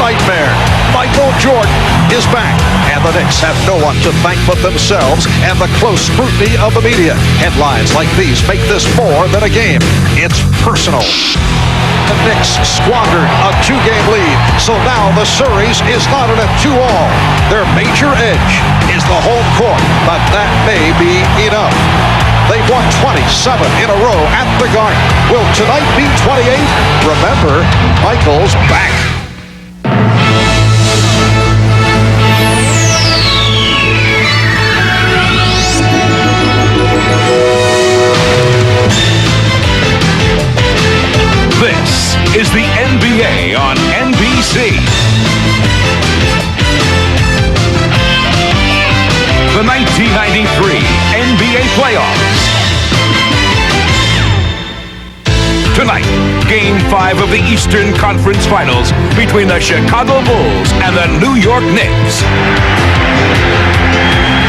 nightmare. Michael Jordan is back, and the Knicks have no one to thank but themselves and the close scrutiny of the media. Headlines like these make this more than a game. It's personal. The Knicks squandered a 2-game lead, so now the series is knotted at 2-all. Their major edge is the home court, but that may be enough. They've won 27 in a row at the Garden. Will tonight be 28? Remember, Michael's back. This is the NBA on NBC. The 1993 NBA Playoffs. Tonight, Game 5 of the Eastern Conference Finals between the Chicago Bulls and the New York Knicks.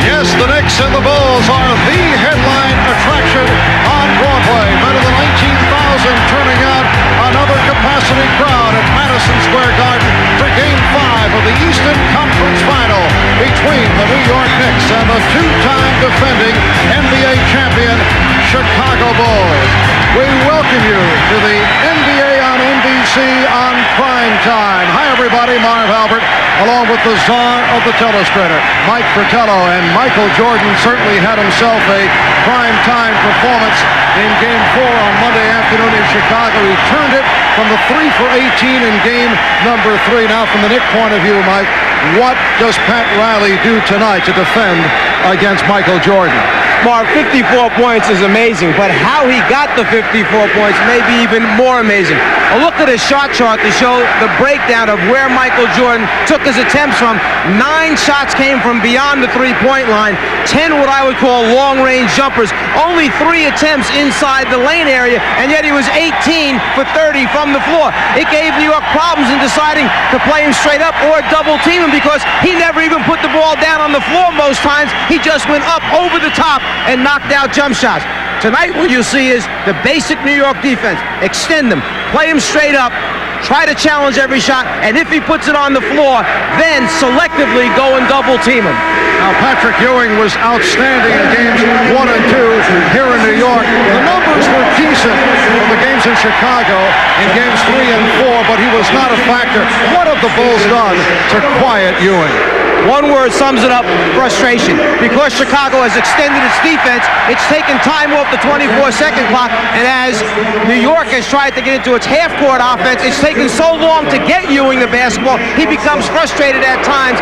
Yes, the Knicks and the Bulls are the headline attraction on Broadway. Better than 19,000 turning out another capacity crowd at Madison Square Garden for Game 5 of the Eastern Conference Final between the New York Knicks and the two-time defending NBA champion Chicago Bulls. We welcome you to the NBA on NBC on prime time. Hi, everybody. Marv Albert, along with the czar of the telestrator, Mike Fratello. And Michael Jordan certainly had himself a prime time performance in Game 4 on Monday afternoon in Chicago. He turned it from the 3 for 18 in game number 3. Now, from the Knicks point of view, Mike, what does Pat Riley do tonight to defend against Michael Jordan? Mark, 54 points is amazing, but how he got the 54 points may be even more amazing. A look at his shot chart to show the breakdown of where Michael Jordan took his attempts from. 9 shots came from beyond the three-point line, 10 what I would call long-range jumpers, only 3 attempts inside the lane area, and yet he was 18 for 30 from the floor. It gave New York problems in deciding to play him straight up or double-team him because he never even put the ball down on the floor most times. He just went up over the top and knocked out jump shots. Tonight what you'll see is the basic New York defense. Extend them, play him straight up, try to challenge every shot, and if he puts it on the floor, then selectively go and double team him. Now, Patrick Ewing was outstanding in games 1 and 2 here in New York. The numbers were decent for the games in Chicago in games 3 and 4, but he was not a factor. What have the Bulls done to quiet Ewing? One word sums it up: frustration. Because Chicago has extended its defense, it's taken time off the 24-second clock, and as New York has tried to get into its half-court offense, it's taken so long to get Ewing the basketball, he becomes frustrated at times.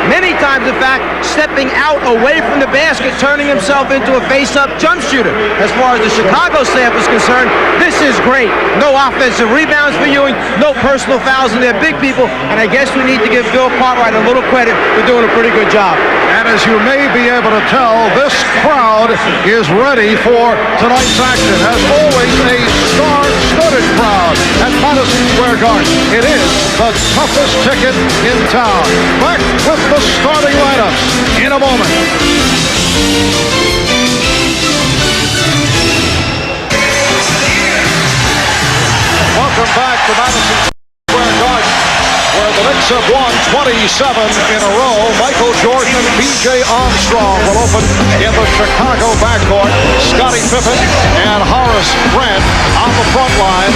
Many times, in fact, stepping out away from the basket, turning himself into a face-up jump shooter. As far as the Chicago staff is concerned, this is great. No offensive rebounds for Ewing, no personal fouls, and they're big people, and I guess we need to give Bill Cartwright a little credit for doing a pretty good job. And as you may be able to tell, this crowd is ready for tonight's action. As always, a star-studded crowd at Madison Square Garden. It is the toughest ticket in town. Back with the starting lineups in a moment. Welcome back to Madison Square Garden, where the Knicks have won 27 in a row. Michael Jordan and B.J. Armstrong will open in the Chicago backcourt. Scottie Pippen and Horace Grant on the front line.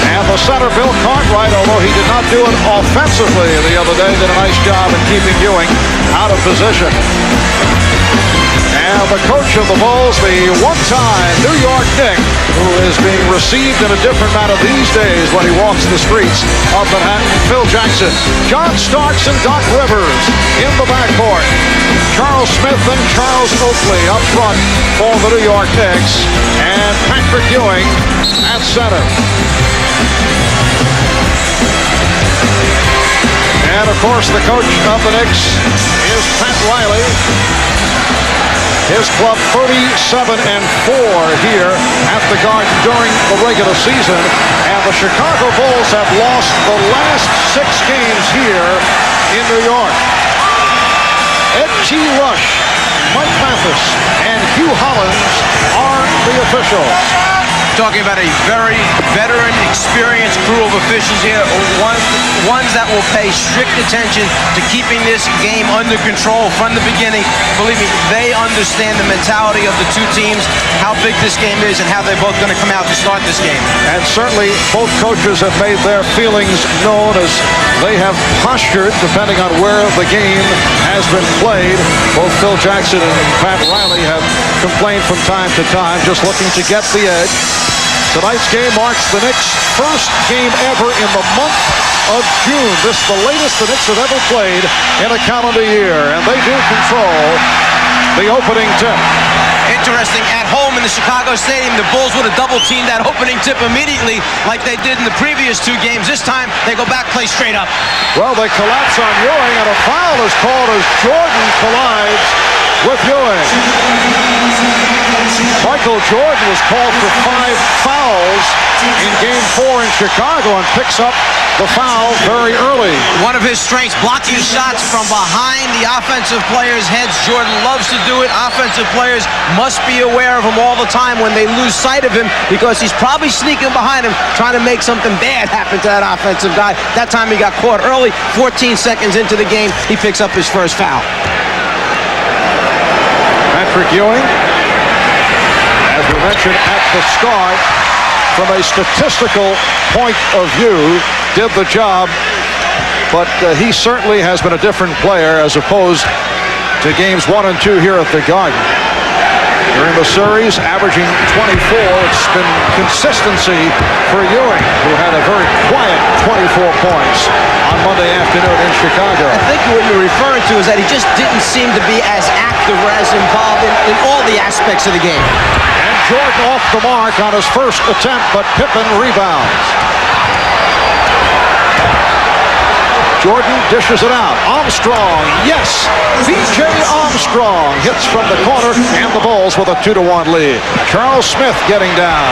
And the center, Bill Cartwright, although he did not do it offensively the other day, did a nice job in keeping Ewing out of position. And the coach of the Bulls, the one-time New York Knick, who is being received in a different manner these days when he walks the streets of Manhattan, Phil Jackson. John Starks and Doc Rivers in the backcourt. Charles Smith and Charles Oakley up front for the New York Knicks. And Patrick Ewing at center. And, of course, the coach of the Knicks is Pat Riley. His club 37-4 here at the Garden during the regular season. And the Chicago Bulls have lost the last 6 games here in New York. Ed G. Rush, Mike Mathis, and Hugh Hollins are the officials. Talking about a very veteran, experienced crew of officials here, ones that will pay strict attention to keeping this game under control from the beginning. Believe me, they understand the mentality of the two teams, how big this game is, and how they're both going to come out to start this game. And certainly both coaches have made their feelings known as they have postured, depending on where the game has been played. Both Phil Jackson and Pat Riley have complained from time to time, just looking to get the edge. Tonight's game marks the Knicks' first game ever in the month of June. This is the latest the Knicks have ever played in a calendar year, and they do control the opening tip. Interesting, at home in the Chicago Stadium, the Bulls would have double-teamed that opening tip immediately like they did in the previous two games. This time, they go back, play straight up. Well, they collapse on Ewing, and a foul is called as Jordan collides with Ewing. Michael Jordan was called for 5 fouls in Game 4 in Chicago and picks up the foul very early. One of his strengths, blocking shots from behind the offensive players' heads. Jordan loves to do it. Offensive players must be aware of him all the time when they lose sight of him, because he's probably sneaking behind him, trying to make something bad happen to that offensive guy. That time he got caught early. 14 seconds into the game, he picks up his first foul. Patrick Ewing, as we mentioned at the start, from a statistical point of view, did the job, but he certainly has been a different player as opposed to games 1 and 2 here at the Garden. During the series, averaging 24, it's been consistency for Ewing, who had a very quiet 24 points on Monday afternoon in Chicago. I think what you're referring to is that he just didn't seem to be as active or as involved in all the aspects of the game. And Jordan off the mark on his first attempt, but Pippen rebounds. Jordan dishes it out. Armstrong, yes! B.J. Armstrong hits from the corner, and the Bulls with a 2-1 lead. Charles Smith getting down.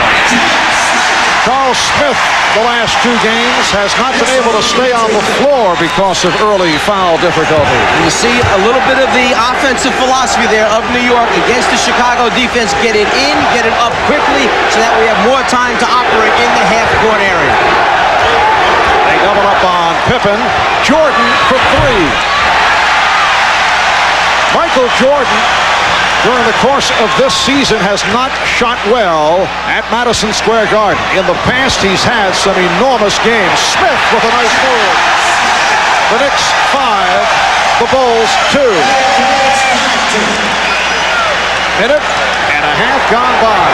Charles Smith, the last 2 games, has not been able to stay on the floor because of early foul difficulty. You see a little bit of the offensive philosophy there of New York against the Chicago defense. Get it in, get it up quickly, so that we have more time to operate in the half-court area. They double up on Pippen. Jordan for 3. Michael Jordan, during the course of this season, has not shot well at Madison Square Garden. In the past, he's had some enormous games. Smith with a nice move. The Knicks 5, the Bulls 2. Minute and a half gone by.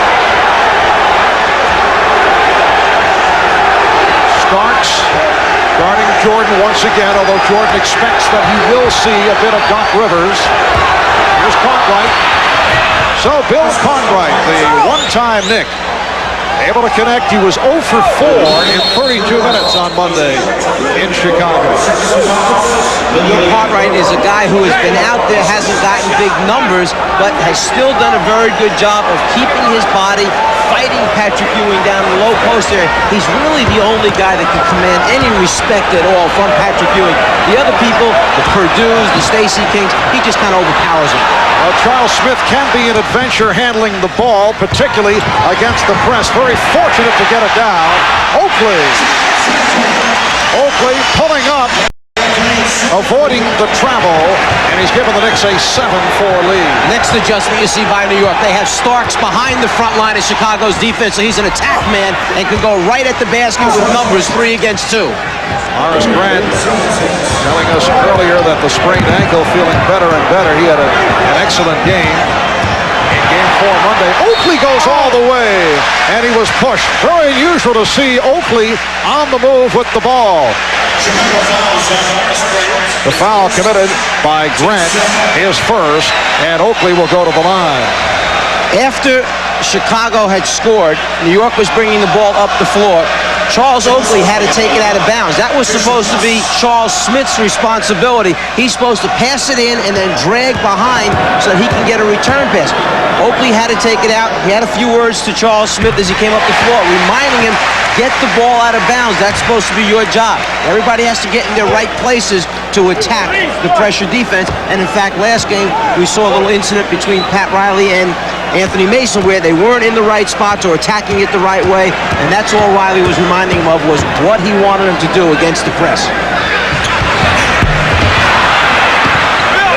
Starks guarding Jordan once again, although Jordan expects that he will see a bit of Doc Rivers. Here's Cartwright. So Bill Cartwright, the one-time Knick, able to connect. He was 0 for 4 in 32 minutes on Monday in Chicago. Bill Cartwright is a guy who has been out there, hasn't gotten big numbers, but has still done a very good job of keeping his body, fighting Patrick Ewing down the low post area. He's really the only guy that can command any respect at all from Patrick Ewing. The other people, the Purdue's, the Stacey Kings, he just kind of overpowers them. Well, Charles Smith can be an adventure handling the ball, particularly against the press. Very fortunate to get it down. Oakley pulling up, avoiding the travel, and he's given the Knicks a 7-4 lead. Next adjustment you see by New York, they have Starks behind the front line of Chicago's defense, so he's an attack man and can go right at the basket with numbers 3 against 2. Horace Grant telling us earlier that the sprained ankle feeling better and better. He had an excellent game in Game 4 Monday. Oakley goes all the way, and he was pushed. Very unusual to see Oakley on the move with the ball. The foul committed by Grant is first, and Oakley will go to the line. After Chicago had scored, New York was bringing the ball up the floor. Charles Oakley had to take it out of bounds. That was supposed to be Charles Smith's responsibility. He's supposed to pass it in and then drag behind so that he can get a return pass. Oakley had to take it out. He had a few words to Charles Smith as he came up the floor, reminding him, get the ball out of bounds. That's supposed to be your job. Everybody has to get in their right places to attack the pressure defense. And in fact, last game, we saw a little incident between Pat Riley and Anthony Mason, where they weren't in the right spots or attacking it the right way, and that's all Riley was reminding him of, was what he wanted him to do against the press.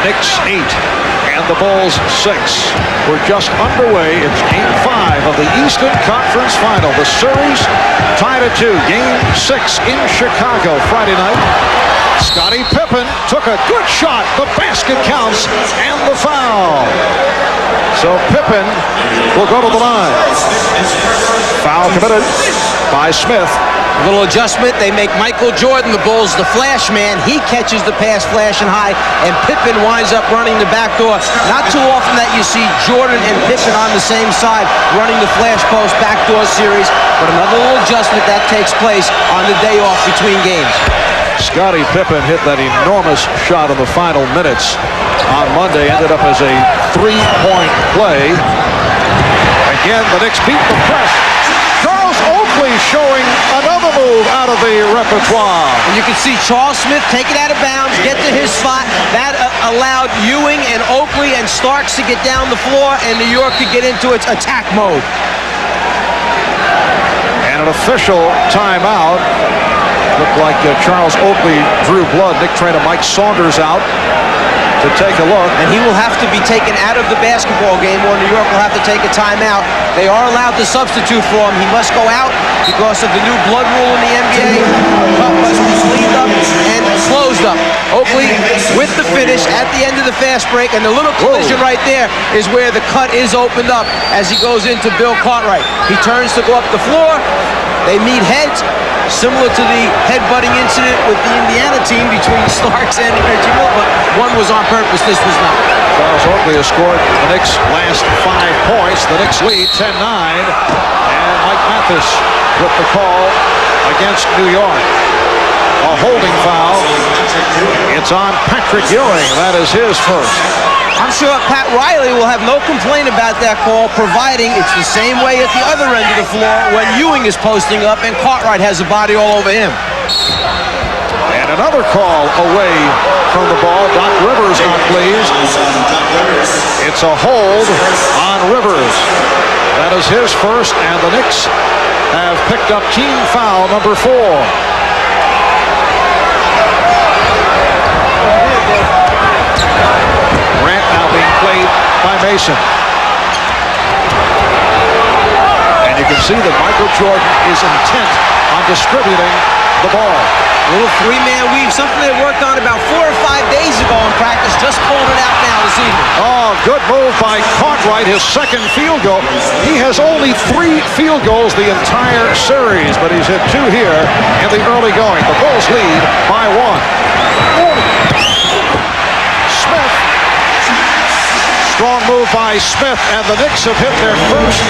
The Knicks 8 and the Bulls 6. We're just underway. It's Game 5 of the Eastern Conference Final. The series tied at 2. Game 6 in Chicago Friday night. Scottie Pippen took a good shot. The basket counts and the foul. So Pippen will go to the line. Foul committed by Smith. A little adjustment. They make Michael Jordan, the Bulls, the flash man. He catches the pass flashing high, and Pippen winds up running the back door. Not too often that you see Jordan and Pippen on the same side running the flash post backdoor series, but another little adjustment that takes place on the day off between games. Scottie Pippen hit that enormous shot in the final minutes on Monday. Ended up as a three-point play. Again, the Knicks beat the press. Charles Oakley showing another move out of the repertoire. And you can see Charles Smith take it out of bounds, get to his spot. That allowed Ewing and Oakley and Starks to get down the floor, and New York to get into its attack mode. And an official timeout. Looked like Charles Oakley drew blood. Nick trainer Mike Saunders out to take a look. And he will have to be taken out of the basketball game, or New York will have to take a timeout. They are allowed to substitute for him. He must go out because of the new blood rule in the NBA. Cup must be cleaned up and closed up. Oakley with the finish at the end of the fast break, and the little collision right there is where the cut is opened up as he goes into Bill Cartwright. He turns to go up the floor. They meet heads, similar to the headbutting incident with the Indiana team between Starks and Reggie Miller, but one was on purpose, this was not. Charles Oakley has scored the Knicks' last 5 points. The Knicks lead 10-9, and Mike Mathis with the call against New York. A holding foul. It's on Patrick Ewing. That is his first. I'm sure Pat Riley will have no complaint about that call, providing it's the same way at the other end of the floor when Ewing is posting up and Cartwright has a body all over him. And another call away from the ball. Doc Rivers not pleased. It's a hold on Rivers. That is his first, and the Knicks have picked up team foul number 4. Grant now being played by Mason. And you can see that Michael Jordan is intent on distributing the ball. A little three-man weave, something they worked on about 4 or 5 days ago in practice, just pulled it out now this evening. Oh, good move by Cartwright, his second field goal. He has only 3 field goals the entire series, but he's hit 2 here in the early going. The Bulls lead by 1. Smith. Strong move by Smith, and the Knicks have hit their first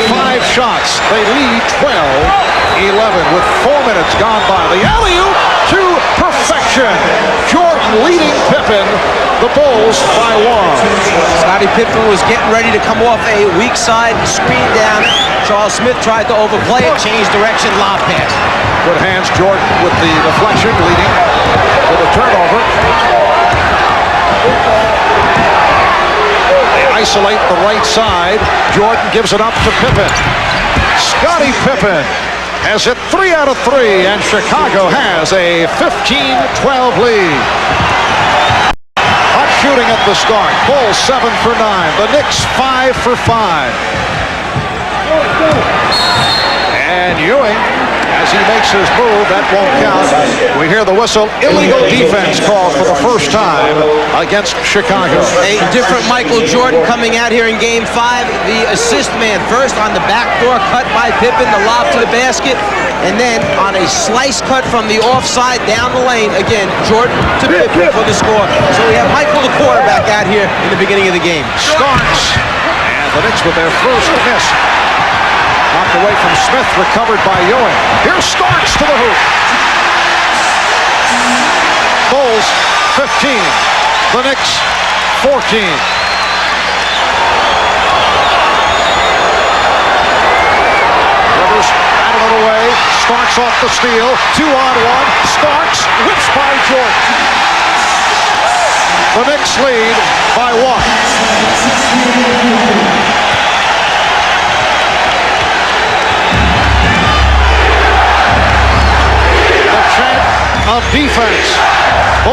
5 shots. They lead 12-11 with 4 minutes gone by. The alley-oop to perfection. Jordan leading Pippen, the Bulls by 1. Scottie Pippen was getting ready to come off a weak side screen down. Charles Smith tried to overplay it, changed direction, lob pass. Good hands, Jordan with the deflection, leading to the turnover. They isolate the right side. Jordan gives it up to Pippen. Scottie Pippen has hit 3 out of 3, and Chicago has a 15-12 lead. Hot shooting at the start. Bulls 7 for 9. The Knicks 5 for 5. And Ewing, as he makes his move, that won't count. We hear the whistle. Illegal defense called for the first time against Chicago. A different Michael Jordan coming out here in Game 5. The assist man first on the backdoor cut by Pippen, the lob to the basket, and then on a slice cut from the offside down the lane. Again, Jordan to Pippen for the score. So we have Michael, the quarterback, out here in the beginning of the game. Starks, and the Knicks with their first miss. Knocked away from Smith, recovered by Ewing. Here's Starks to the hoop. Bulls 15. The Knicks 14. Rivers batted it away. Starks off the steal. 2-on-1. Starks whips by Jordan. The Knicks lead by 1.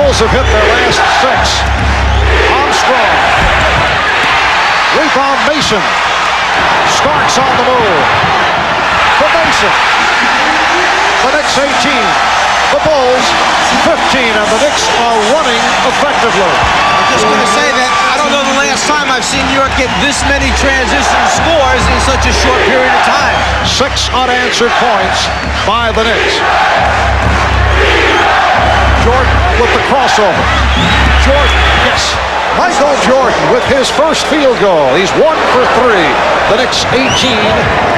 Bulls have hit their last 6. Armstrong. Rebound Mason. Starks on the move. For Mason. The Knicks 18. The Bulls 15, and the Knicks are running effectively. I'm just going to say that I don't know the last time I've seen New York get this many transition scores in such a short period of time. 6 unanswered points by the Knicks. Jordan with the crossover. Jordan, yes. Michael Jordan with his first field goal. He's 1 for 3. The Knicks 18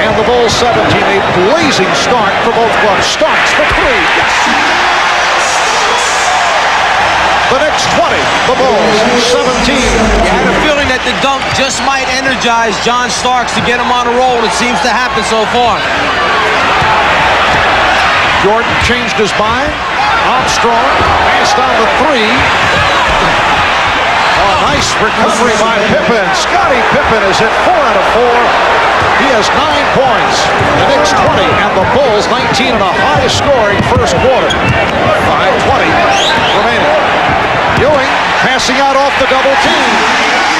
and the Bulls 17. A blazing start for both clubs. Starks for 3. Yes. The Knicks 20. The Bulls 17. You had a feeling that the dunk just might energize John Starks to get him on a roll. It seems to happen so far. Jordan changed his mind. Armstrong passed on the 3. Oh, nice recovery by Pippen. Scottie Pippen is hit 4 out of 4. He has 9 points. The Knicks 20 and the Bulls 19 in a high-scoring first quarter. 5:20 remaining. Ewing passing out off the double team.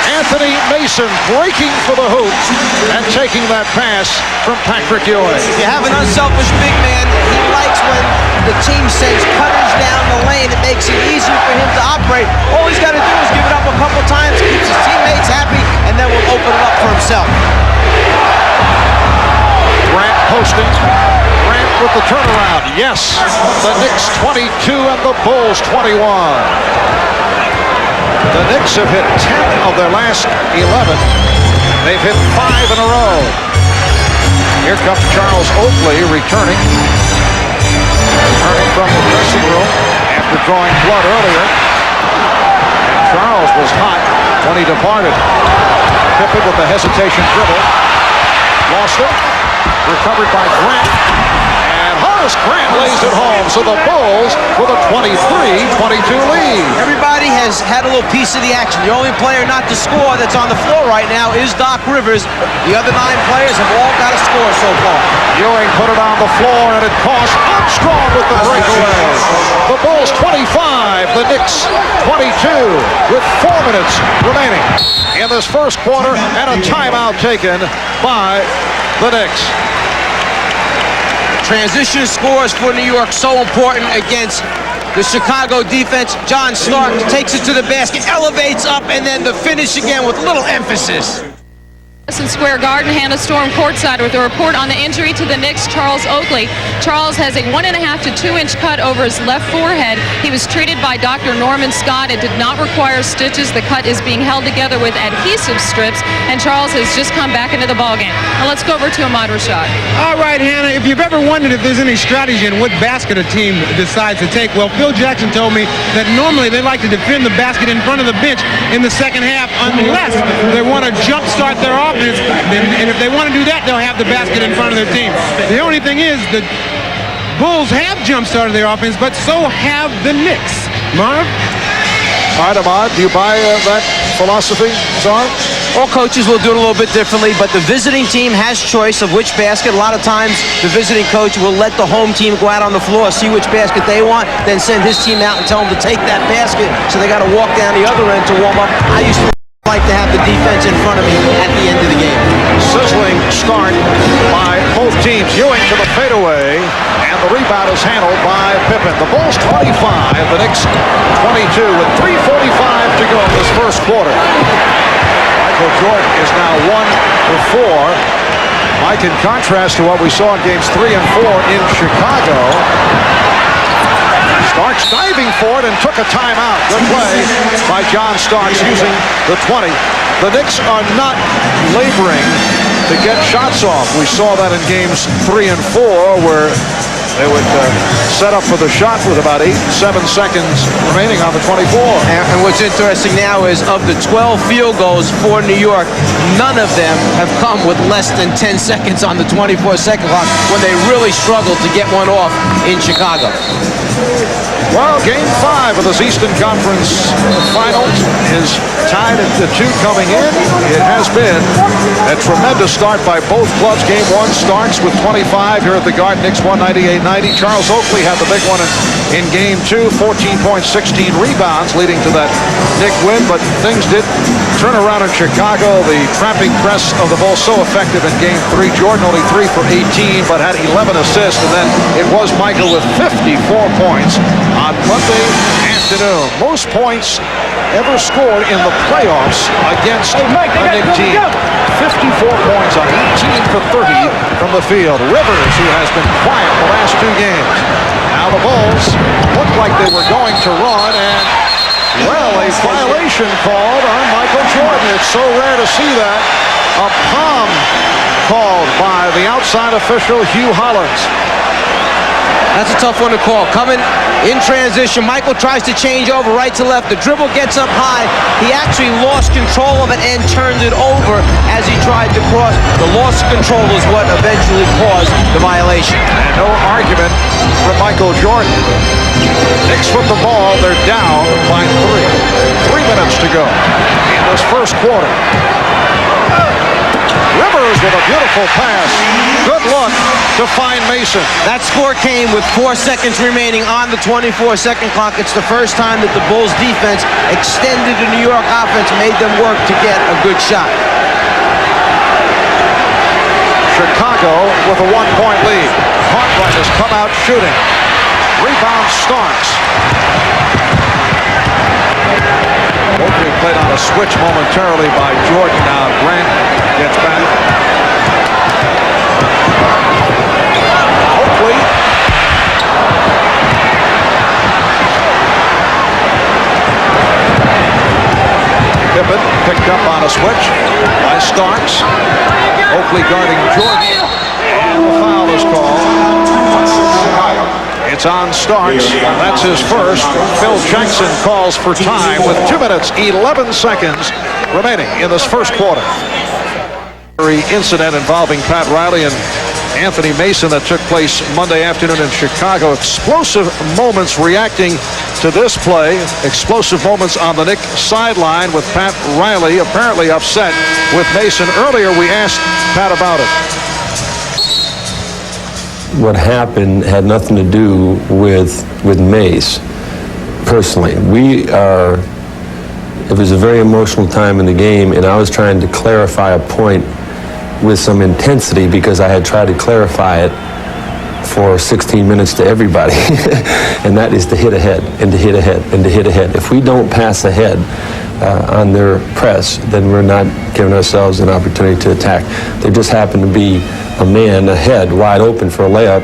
Anthony Mason breaking for the hoop and taking that pass from Patrick Ewing. If you have an unselfish big man, he likes when the team sends cutters down the lane. It makes it easier for him to operate. All he's got to do is give it up a couple times, keeps his teammates happy, and then will open it up for himself. Grant posting. Grant with the turnaround. Yes. The Knicks 22 and the Bulls 21. The Knicks have hit 10 of their last 11. They've hit 5 in a row. Here comes Charles Oakley returning. Returning from the dressing room after drawing blood earlier. Charles was hot when he departed. Pippen with the hesitation dribble. Lost it. Recovered by Grant. And Horace Grant lays it home. So the Bulls with a 23-22 lead. Everybody has had a little piece of the action. The only player not to score that's on the floor right now is Doc Rivers. The other 9 players have all got to score so far. Ewing put it on the floor, and it cost Armstrong with the breakaway. The Bulls 25, the Knicks 22 with 4 minutes remaining in this first quarter, and a timeout taken by the Knicks. Transition scores for New York so important against the Chicago defense. John Starks takes it to the basket, elevates up, and then the finish again with a little emphasis. Madison Square Garden, Hannah Storm courtside with a report on the injury to the Knicks' Charles Oakley. Charles has a 1.5 to 2 inch cut over his left forehead. He was treated by Dr. Norman Scott. It did not require stitches. The cut is being held together with adhesive strips, and Charles has just come back into the ballgame. Now let's go over to Ahmad Rashad. All right, Hannah, if you've ever wondered if there's any strategy in what basket a team decides to take, well, Phil Jackson told me that normally they like to defend the basket in front of the bench in the second half unless they want to jumpstart their offense. And if they want to do that, they'll have the basket in front of their team. The only thing is the Bulls have jump-started their offense, but so have the Knicks. Marv? All right, Ahmad, do you buy that philosophy, Czar? All coaches will do it a little bit differently, but the visiting team has choice of which basket. A lot of times, the visiting coach will let the home team go out on the floor, see which basket they want, then send his team out and tell them to take that basket, so they got to walk down the other end to warm up. I used to like to have the defense in front of me at the end of the game. Sizzling start by both teams. Ewing to the fadeaway, and the rebound is handled by Pippen. The Bulls 25, the Knicks 22 with 3:45 to go in this first quarter. Michael Jordan is now 1 for 4. Mike, in contrast to what we saw in games 3 and 4 in Chicago, Starks diving for it and took a timeout. Good play by John Starks using the 20. The Knicks are not laboring to get shots off. We saw that in games 3 and 4 where they would set up for the shot with about 8-7 seconds remaining on the 24. And what's interesting now is of the 12 field goals for New York, none of them have come with less than 10 seconds on the 24-second clock when they really struggled to get one off in Chicago. Well, Game 5 of this Eastern Conference Finals is tied at the 2 coming in. It has been a tremendous start by both clubs. Game 1 starts with 25 here at the Garden. Knicks 198-99 night. Charles Oakley had the big one in game 2, 14 points, 16 rebounds, leading to that Knick win. But things did turn around in Chicago. The trapping press of the Bulls so effective in game 3. Jordan only 3 for 18, but had 11 assists. And then it was Michael with 54 points on Monday afternoon. Most points ever scored in the playoffs against a Knick team. 54 points on 18 for 30 from the field. Rivers, who has been quiet the last 2 games. Now the Bulls looked like they were going to run, and, well, a violation called on Michael Jordan. It's so rare to see that. A palm called by the outside official, Hugh Hollins. That's a tough one to call. Coming in transition, Michael tries to change over right to left. The dribble gets up high. He actually lost control of it and turned it over as he tried to cross. The loss of control is what eventually caused the violation. And no argument from Michael Jordan. Knicks with the ball. They're down by 3. 3 minutes to go in this first quarter. Rivers with a beautiful pass. Good look to find Mason. That score came with 4 seconds remaining on the 24-second clock. It's the first time that the Bulls defense extended the New York offense, made them work to get a good shot. Chicago with a 1-point lead. Cartwright has come out shooting. Rebound Starks. Oakley played on a switch momentarily by Jordan. Now Grant gets back. Oakley. Pippen picked up on a switch by Starks. Oakley guarding Jordan. And the foul is called. It's on Starks. That's his first. Phil Jackson calls for time with 2 minutes, 11 seconds remaining in this first quarter. Incident involving Pat Riley and Anthony Mason that took place Monday afternoon in Chicago. Explosive moments reacting to this play. Explosive moments on the Knicks sideline with Pat Riley apparently upset with Mason. Earlier we asked Pat about it. What happened had nothing to do with Mace personally. It was a very emotional time in the game, and I was trying to clarify a point with some intensity because I had tried to clarify it for 16 minutes to everybody. And that is to hit ahead and to hit ahead and to hit ahead. If we don't pass ahead on their press, then we're not giving ourselves an opportunity to attack. There just happened to be a man ahead, wide open for a layup.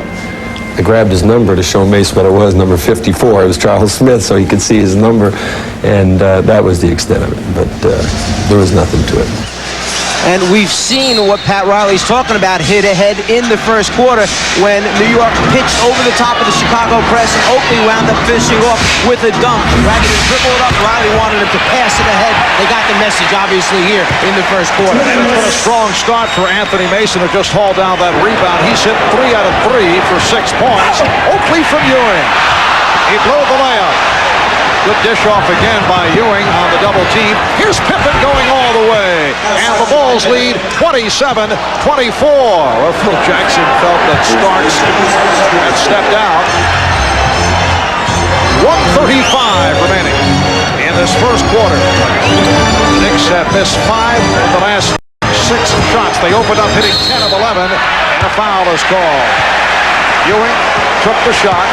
I grabbed his number to show Mace what it was, number 54. It was Charles Smith, so he could see his number, and that was the extent of it. But there was nothing to it. And we've seen what Pat Riley's talking about, hit ahead in the first quarter when New York pitched over the top of the Chicago press and Oakley wound up finishing off with a dunk. Rather than dribble it up, Riley wanted him to pass it ahead. They got the message, obviously, here in the first quarter. And it's been a strong start for Anthony Mason to just haul down that rebound. He's hit 3 out of 3 for 6 points. Oakley from Ewing. He blew the layup. Good dish off again by Ewing on the double team. Here's Pippen going all the way. And the Bulls lead 27-24. Well, Phil Jackson felt that Starks had stepped out. 1:35 remaining in this first quarter. The Knicks have missed 5 of the last 6 shots. They opened up hitting 10 of 11, and a foul is called. Ewing took the shot.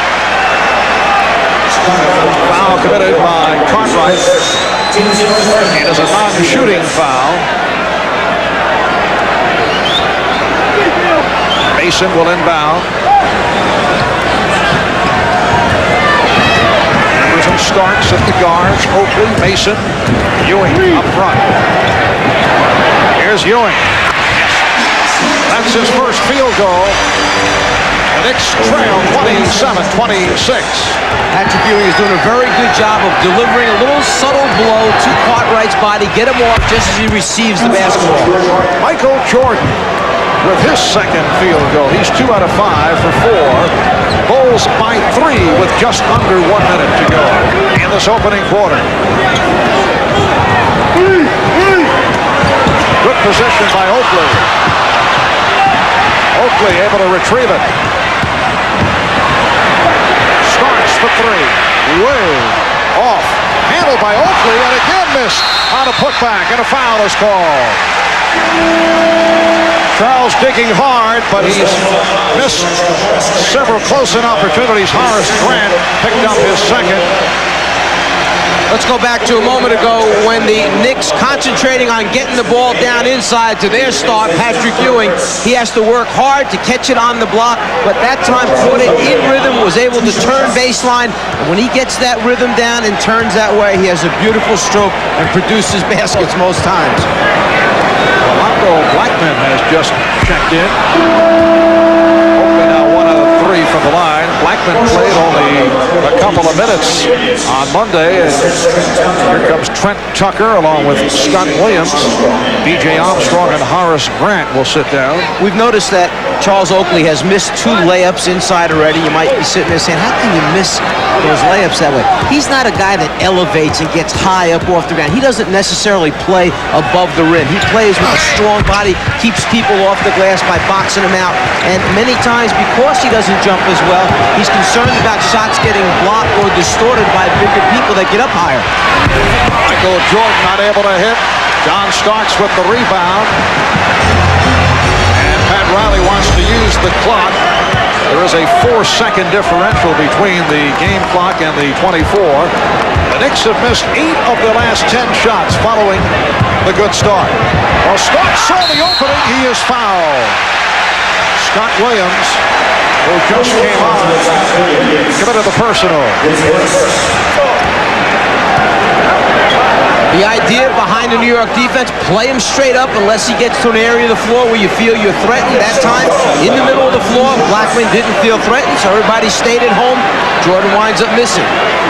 Foul committed by Cartwright. It is a non-shooting foul. Mason will inbound. Emerson Starks at the guards. Oakley, Mason, Ewing up front. Here's Ewing. That's his first field goal. The Knicks trail 27-26. Patrick Ewing is doing a very good job of delivering a little subtle blow to Cartwright's body, get him off just as he receives the basketball. Michael Jordan with his second field goal. He's 2 out of 5 for 4. Bulls by 3 with just under 1 minute to go in this opening quarter. Good position by Oakley. Oakley able to retrieve it. for three. Way off. Handled by Oakley and again missed on a putback, and a foul is called. Charles digging hard, but he's missed several close-in opportunities. Horace Grant picked up his second. Let's go back to a moment ago when the Knicks concentrating on getting the ball down inside to their star, Patrick Ewing. He has to work hard to catch it on the block, but that time caught it in rhythm, was able to turn baseline. And when he gets that rhythm down and turns that way, he has a beautiful stroke and produces baskets most times. Rahj'iladelphia Blackman has just checked in. Oakley now 1 out of 3 from the line. Blackman played only a couple of minutes on Monday. And here comes Trent Tucker along with Scott Williams. B.J. Armstrong and Horace Grant will sit down. We've noticed that Charles Oakley has missed 2 layups inside already. You might be sitting there saying, how can you miss those layups that way? He's not a guy that elevates and gets high up off the ground. He doesn't necessarily play above the rim. He plays with a strong body, keeps people off the glass by boxing them out. And many times, because he doesn't jump as well, he's concerned about shots getting blocked or distorted by bigger people that get up higher. Michael Jordan not able to hit. John Starks with the rebound. And Pat Riley wants to use the clock. There is a 4-second differential between the game clock and the 24. The Knicks have missed 8 of the last 10 shots following the good start. Well, Starks saw the opening. He is fouled. Scott Williams, who just came on, committed the personal. The idea behind the New York defense, play him straight up unless he gets to an area of the floor where you feel you're threatened. That time, in the middle of the floor, Blackman didn't feel threatened, so everybody stayed at home. Jordan winds up missing.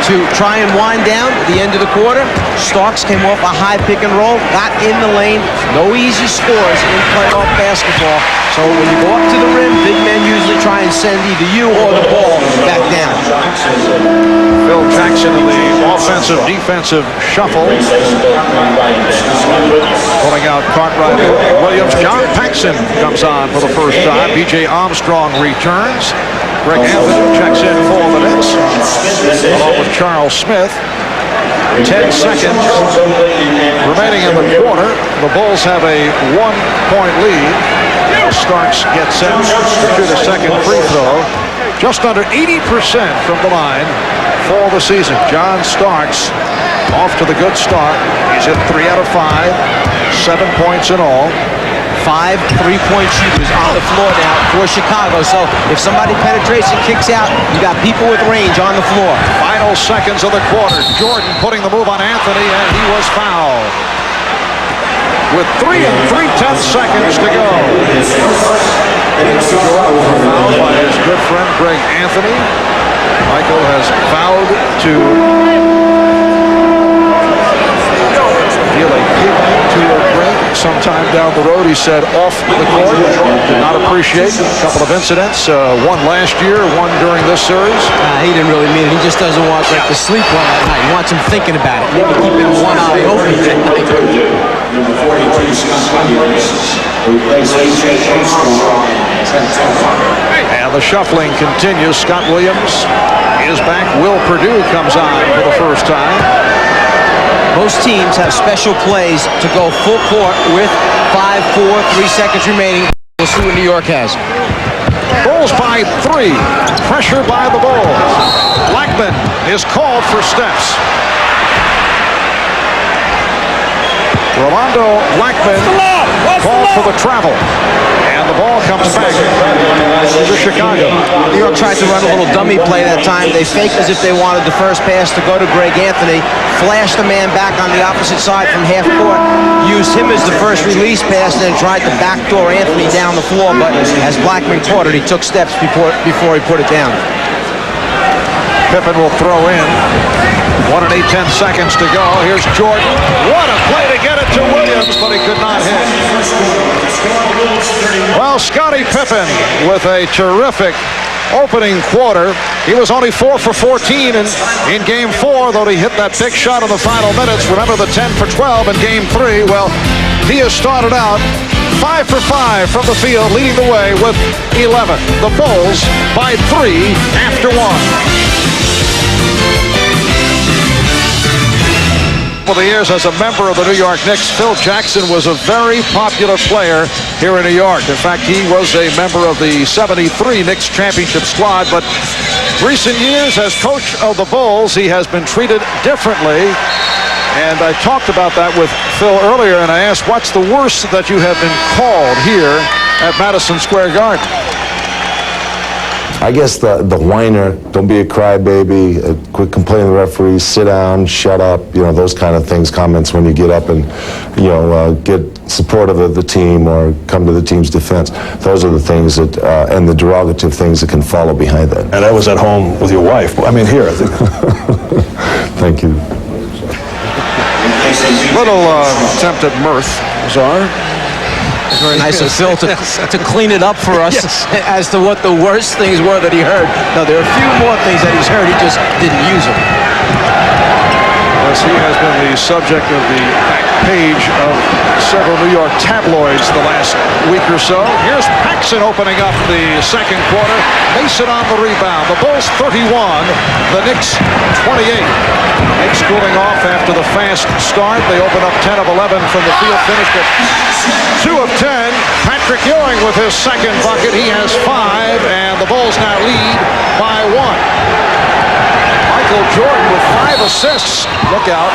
To try and wind down at the end of the quarter, Starks came off a high pick and roll, got in the lane. No easy scores in playoff basketball. So when you go up to the rim, big men usually try and send either you or the ball back down. Phil Jackson in the offensive-defensive shuffle. Pulling out Cartwright Williams. John Paxson comes on for the first time. B.J. Armstrong returns. Greg Anthony checks in for the Knicks, along with Charles Smith. 10 seconds remaining in the quarter. The Bulls have a 1-point lead. Starks gets set to shoot a second free throw. Just under 80% from the line for the season. John Starks off to the good start. He's hit 3 out of 5, 7 points in all. 5 3-point shooters on the floor now for Chicago. So if somebody penetrates and kicks out, you got people with range on the floor. Final seconds of the quarter. Jordan putting the move on Anthony, and he was fouled. With 3 3/10 seconds to go. Fouled by his good friend Greg Anthony. Michael has vowed to deal a kick to Greg sometime down the road. He said off the court. Did not appreciate a couple of incidents. One last year, one during this series. He didn't really mean it. He just doesn't want Greg to sleep well at night. He wants him thinking about it. Maybe keeping one eye open at night. Number 42, Scott Williams, who plays A.J. Armstrong, Trent Tucker. And the shuffling continues. Scott Williams is back. Will Perdue comes on for the first time. Most teams have special plays to go full court with 5, 4, 3 seconds remaining. We'll see what New York has. Bulls by 3. Pressure by the Bulls. Blackman is called for steps. Rolando Blackman called for the travel. And the ball comes back to Chicago. New York tried to run a little dummy play that time. They faked as if they wanted the first pass to go to Greg Anthony. Flashed the man back on the opposite side from half court. Used him as the first release pass and then tried to backdoor Anthony down the floor. But as Blackman caught it, he took steps before he put it down. Pippen will throw in. 1 and 8/10 seconds to go. Here's Jordan. What a play to get it to Williams, but he could not hit. Well, Scottie Pippen with a terrific opening quarter. He was only 4 for 14 in Game 4, though he hit that big shot in the final minutes. Remember the 10 for 12 in Game 3? Well, he has started out 5 for 5 from the field, leading the way with 11. The Bulls by 3 after 1. couple of years as a member of the New York Knicks, Phil Jackson was a very popular player here in New York. In fact, he was a member of the 73 Knicks championship squad, but recent years as coach of the Bulls, he has been treated differently. And I talked about that with Phil earlier, and I asked, what's the worst that you have been called here at Madison Square Garden? I guess the whiner, don't be a crybaby, quit complaining to the referees, sit down, shut up, those kind of things, comments when you get up and, get supportive of the team or come to the team's defense. Those are the things that, and the derogative things that can follow behind that. And I was at home with your wife. I mean, here, I think. Thank you. Little attempt at mirth, Czar. Very nice of Phil to clean it up for us as to what the worst things were that he heard. No, there are a few more things that he's heard. He just didn't use them. Yes, he has been the subject of the back page of several New York tabloids the last week or so. Here's Paxson opening up the second quarter. Mason on the rebound. The Bulls 31, the Knicks 28. Knicks cooling off after the fast start. They open up 10 of 11 from the field, finished at 2 of 10. Patrick Ewing with his second bucket. He has 5, and the Bulls now lead by 1. Michael Jordan with 5 assists. Look out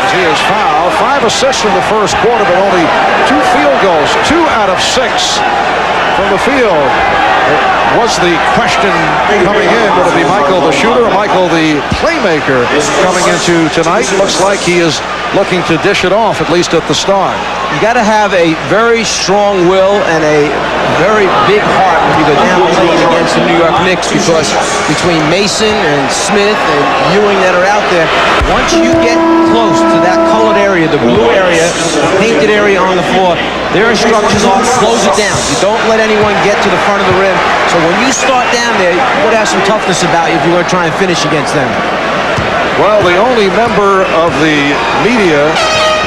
as he is fouled. 5 assists in the first quarter, but only 2 field goals. 2 out of 6 from the field. It was the question coming in. Would it be Michael the shooter or Michael the playmaker coming into tonight? Looks like he is looking to dish it off, at least at the start. You got to have a very strong will and a very big heart when you go down the lane against the New York Knicks, because between Mason and Smith and Ewing that are out there, once you get close to that colored area, the blue area, the painted area on the floor, their instructions are close it down. You don't let anyone get to the front of the rim. So when you start down there, you got to have some toughness about you if you're going to try and finish against them. Well, the only member of the media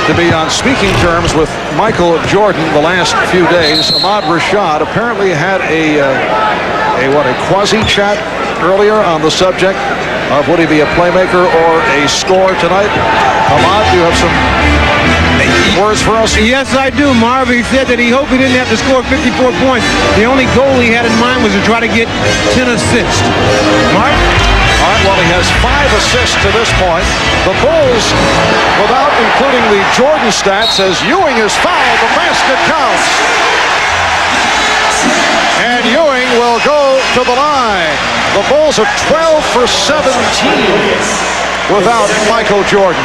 to be on speaking terms with Michael Jordan the last few days, Ahmad Rashad, apparently had a quasi-chat earlier on the subject of would he be a playmaker or a scorer tonight. Ahmad, do you have some words for us? Yes, I do, Marv. He said that he hoped he didn't have to score 54 points. The only goal he had in mind was to try to get 10 assists. Marv? All right, well, he has 5 assists to this point. The Bulls, without including the Jordan stats, as Ewing is fouled, the basket counts. And Ewing will go to the line. The Bulls are 12 for 17 without Michael Jordan.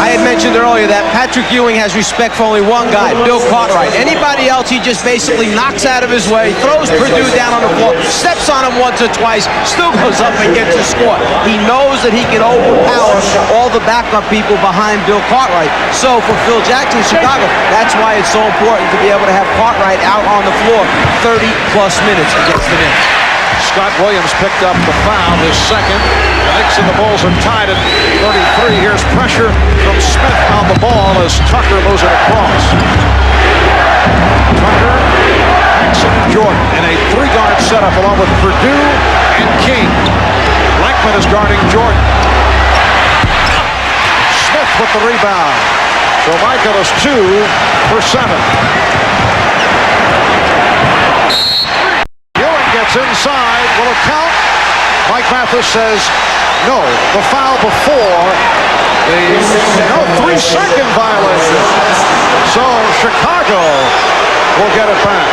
I had mentioned earlier that Patrick Ewing has respect for only one guy, Bill Cartwright. Anybody else, he just basically knocks out of his way, throws Purdue down on the floor, steps on him once or twice, still goes up and gets a score. He knows that he can overpower all the backup people behind Bill Cartwright. So for Phil Jackson, Chicago, that's why it's so important to be able to have Cartwright out on the floor 30-plus minutes against the Knicks. Scott Williams picked up the foul, his second. The Knicks and the Bulls are tied at 33. Here's pressure from Smith on the ball as Tucker moves it across. Tucker, Paxson, and Jordan in a 3-guard setup along with Purdue and King. Blackman is guarding Jordan. Smith with the rebound. So Michael is 2 for 7. Gets inside. Will it count? Mike Mathis says no. The foul before the 3-second violation. So Chicago will get it back.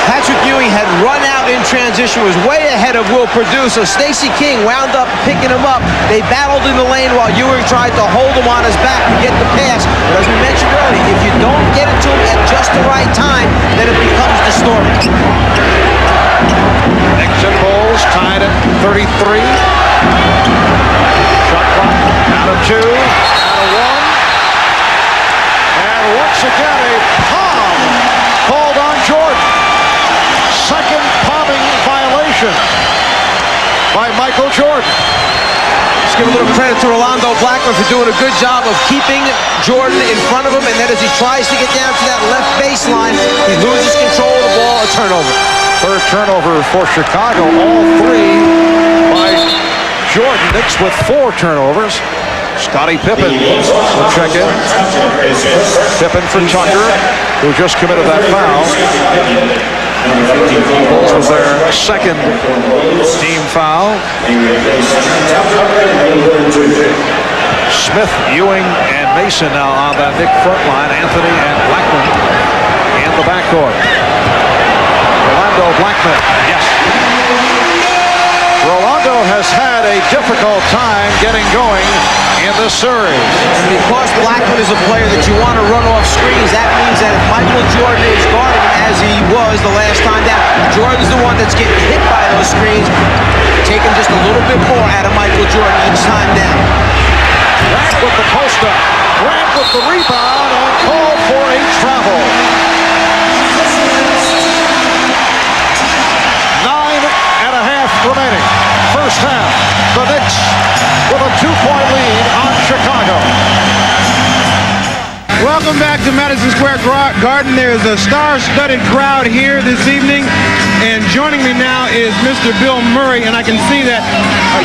Patrick Ewing had run out in transition, was way ahead of Will Purdue, so Stacey King wound up picking him up. They battled in the lane while Ewing tried to hold him on his back to get the pass. But as we mentioned earlier, if you don't get it to him at just the right time, then it becomes distorted. Knicks and Bulls tied at 33. Shot clock out of 2, out of 1. And once again a palm called on Jordan. Second palming violation by Michael Jordan. Let's give a little credit to Rolando Blackman for doing a good job of keeping Jordan in front of him, and then as he tries to get down to that left baseline, he loses control of the ball, a turnover. Third turnover for Chicago, all 3 by Jordan. Knicks with 4 turnovers. Scottie Pippen will check in. Pippen for Tucker, who just committed that foul. Bulls was their second team foul. Smith, Ewing, and Mason now on that Knick front line. Anthony and Blackman in the backcourt. Rolando Blackman, yes. Rolando has had a difficult time getting going in this series. And because Blackman is a player that you want to run off screens, that means that if Michael Jordan is guarding as he was the last time down, Jordan's the one that's getting hit by those screens, taking just a little bit more out of Michael Jordan each time down. Grant with the post-up. Grant with the rebound and called for a travel. 9.5 remaining. First half. The Knicks with a 2-point lead on Chicago. Welcome back to Madison Square Garden. There is a star-studded crowd here this evening, and joining me now is Mr. Bill Murray, and I can see that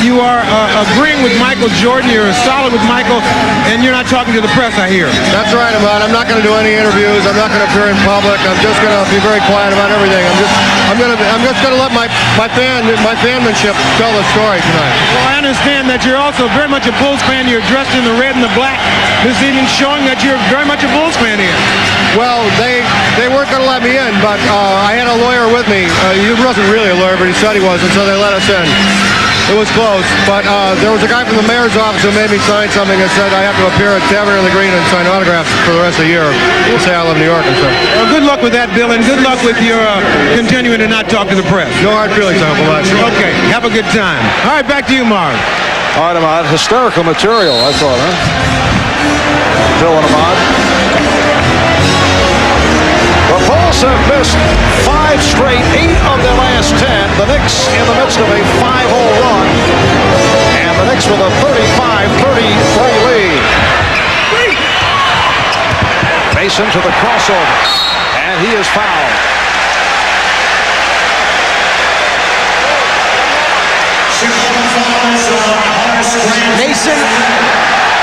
you are agreeing with Michael Jordan. You're solid with Michael, and you're not talking to the press, I hear. That's right, Ahmad. I'm not going to do any interviews. I'm not going to appear in public. I'm just going to be very quiet about everything. I'm just going to let my fanmanship tell the story tonight. Well, I understand that you're also very much a Bulls fan. You're dressed in the red and the black this evening, showing that you're very much a Bulls fan here. Well, they weren't going to let me in, but I had a lawyer with me. He wasn't really a lawyer, but he said he was, and so they let us in. It was close, but there was a guy from the mayor's office who made me sign something that said I have to appear at Tavern in the Green and sign autographs for the rest of the year. We'll say I live in New York and stuff. Well, good luck with that, Bill, and good luck with your continuing to not talk to the press. No hard feelings, Uncle Mike. Okay, have a good time. All right, back to you, Marv. All right, Ahmad. Hysterical material, I thought, huh? Bill and Ahmad. The Bulls have missed 5 straight, 8 of their last 10. The Knicks in the midst of a 5-0 run. And the Knicks with a 35-33 lead. Mason to the crossover. And he is fouled. Mason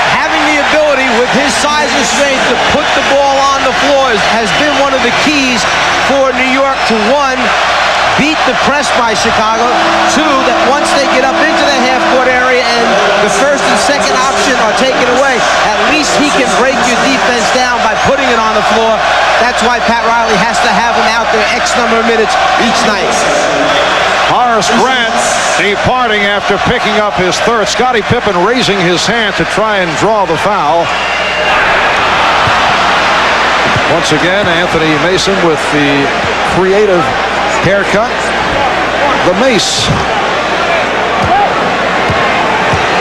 having the ability with his size and strength to put the ball on the floor has been one of the keys for New York to, 1, beat the press by Chicago, 2, that once they get up into the half-court area and the first and second option are taken away, at least he can break your defense down by putting it on the floor. That's why Pat Riley has to have him out there X number of minutes each night. Horace Grant departing after picking up his third. Scottie Pippen raising his hand to try and draw the foul. Once again, Anthony Mason with the creative haircut. The mace.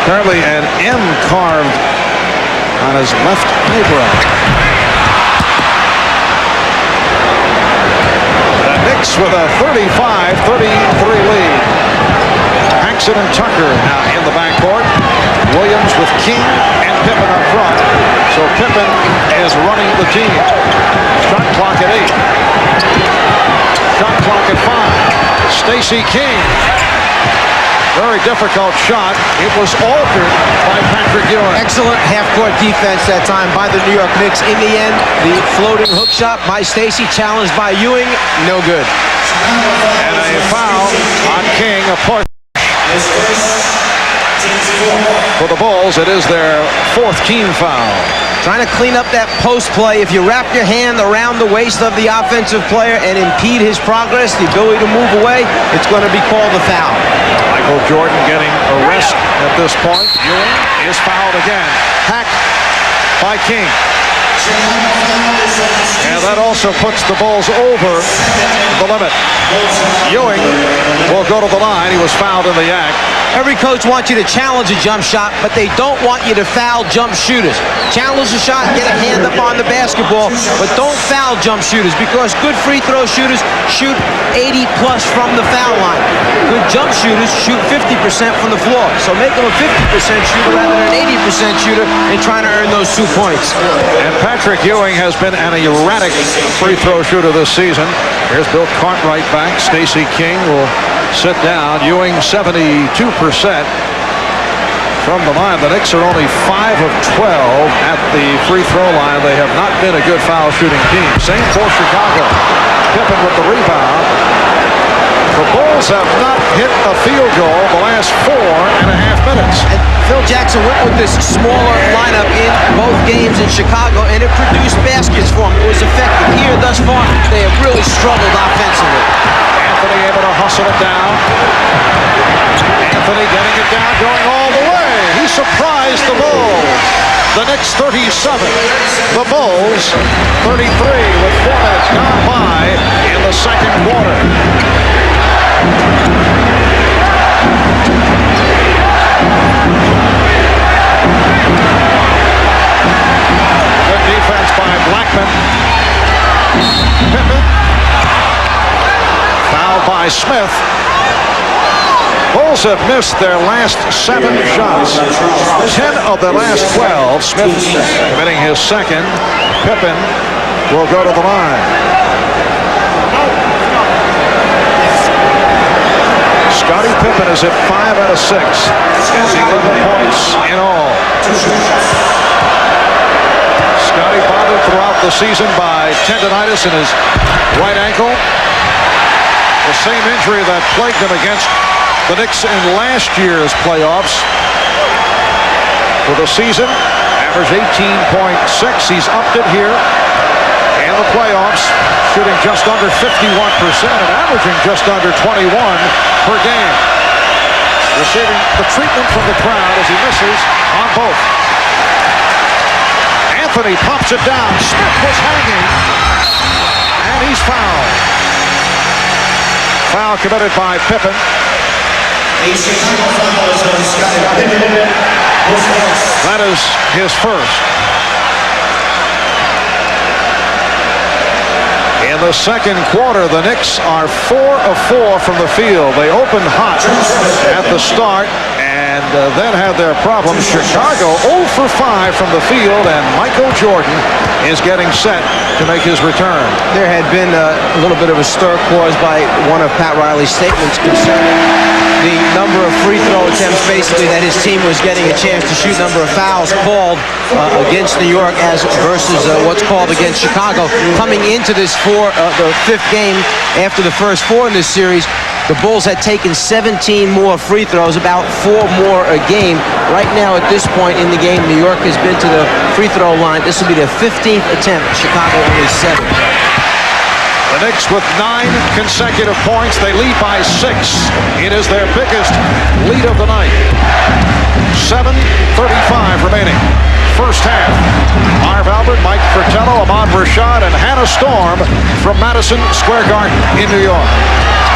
Apparently an M carved on his left eyebrow. The Knicks with a 35-33 lead. Paxson and Tucker now in the backcourt. Williams with King and Pippen up front. So Pippen is running the team. Shot clock at 8. Shot clock at 5. Stacey King. Very difficult shot. It was altered by Patrick Ewing. Excellent half-court defense that time by the New York Knicks. In the end, the floating hook shot by Stacey, challenged by Ewing, no good. And a foul on King, a push. For the Bulls, it is their 4th team foul. Trying to clean up that post play. If you wrap your hand around the waist of the offensive player and impede his progress, the ability to move away, it's going to be called a foul. Michael Jordan getting a rest at this point. Ewing is fouled again. Hacked by King. And that also puts the Bulls over the limit. Ewing will go to the line. He was fouled in the act. Every coach wants you to challenge a jump shot, but they don't want you to foul jump shooters. Challenge the shot, get a hand up on the basketball, but don't foul jump shooters, because good free throw shooters shoot 80 plus from the foul line. Good jump shooters shoot 50% from the floor. So make them a 50% shooter rather than an 80% shooter and trying to earn those 2 points. And Patrick Ewing has been an erratic free throw shooter this season. Here's Bill Cartwright back. Stacey King will sit down. Ewing 72% from the line. The Knicks are only 5 of 12 at the free throw line. They have not been a good foul shooting team. Same for Chicago. Pippen with the rebound. The Bulls have not hit a field goal the last 4.5 minutes. And Phil Jackson went with this smaller lineup in both games in Chicago, and it produced baskets for him. It was effective. Here thus far, they have really struggled offensively. Anthony able to hustle it down. Anthony getting it down, going all the way. He surprised the Bulls. The Knicks 37, the Bulls 33 with 4 minutes gone by in the second quarter. Good defense by Blackman. Pippen. Fouled by Smith. Bulls have missed their last 7 shots. 10 of their last 12. Smith committing his second. Pippen will go to the line. Scottie Pippen is at 5 out of 6. 11 points in all. Scottie bothered throughout the season by tendonitis in his right ankle. The same injury that plagued him against the Knicks in last year's playoffs. For the season, averaged 18.6. He's upped it here in the playoffs, shooting just under 51% and averaging just under 21 per game. Receiving the treatment from the crowd as he misses on both. Anthony pops it down. Smith was hanging, and he's fouled. Foul committed by Pippen. That is his first. In the second quarter, the Knicks are 4 of 4 from the field. They opened hot at the start and then had their problems. Chicago 0 for 5 from the field, and Michael Jordan is getting set to make his return. There had been a little bit of a stir caused by one of Pat Riley's statements concerning the number of free throw attempts, basically, that his team was getting a chance to shoot, number of fouls called against New York as versus what's called against Chicago. Coming into this the 5th game after the first 4 in this series, the Bulls had taken 17 more free throws, about 4 more a game. Right now, at this point in the game, New York has been to the free throw line. This will be their 15th attempt. Chicago only 7. The Knicks with 9 consecutive points. They lead by 6. It is their biggest lead of the night. 7:35 remaining. First half. Marv Albert, Mike Fratello, Ahmad Rashad, and Hannah Storm from Madison Square Garden in New York.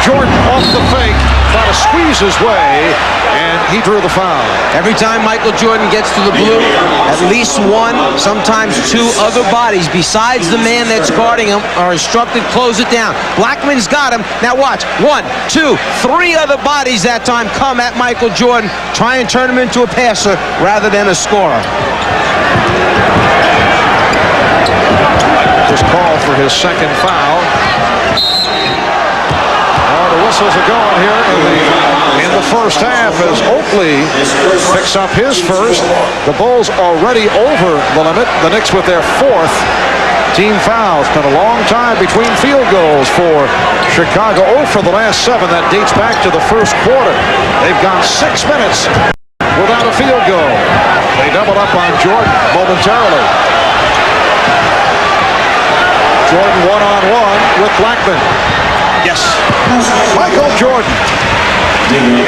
Jordan off the fake, trying to squeeze his way, and he drew the foul. Every time Michael Jordan gets to the blue, at least 1, sometimes 2 other bodies besides the man that's guarding him are instructed close it down. Blackman's got him. Now watch. 1, 2, 3 other bodies that time come at Michael Jordan, try and turn him into a passer rather than a scorer. Just called for his second foul. The whistles are going here in the first half as Oakley picks up his first. The Bulls already over the limit. The Knicks with their 4th team foul. It's been a long time between field goals for Chicago. 0 for the last 7. That dates back to the first quarter. They've gone 6 minutes without a field goal. They doubled up on Jordan momentarily. Jordan one-on-one with Blackman. Yes. Michael Jordan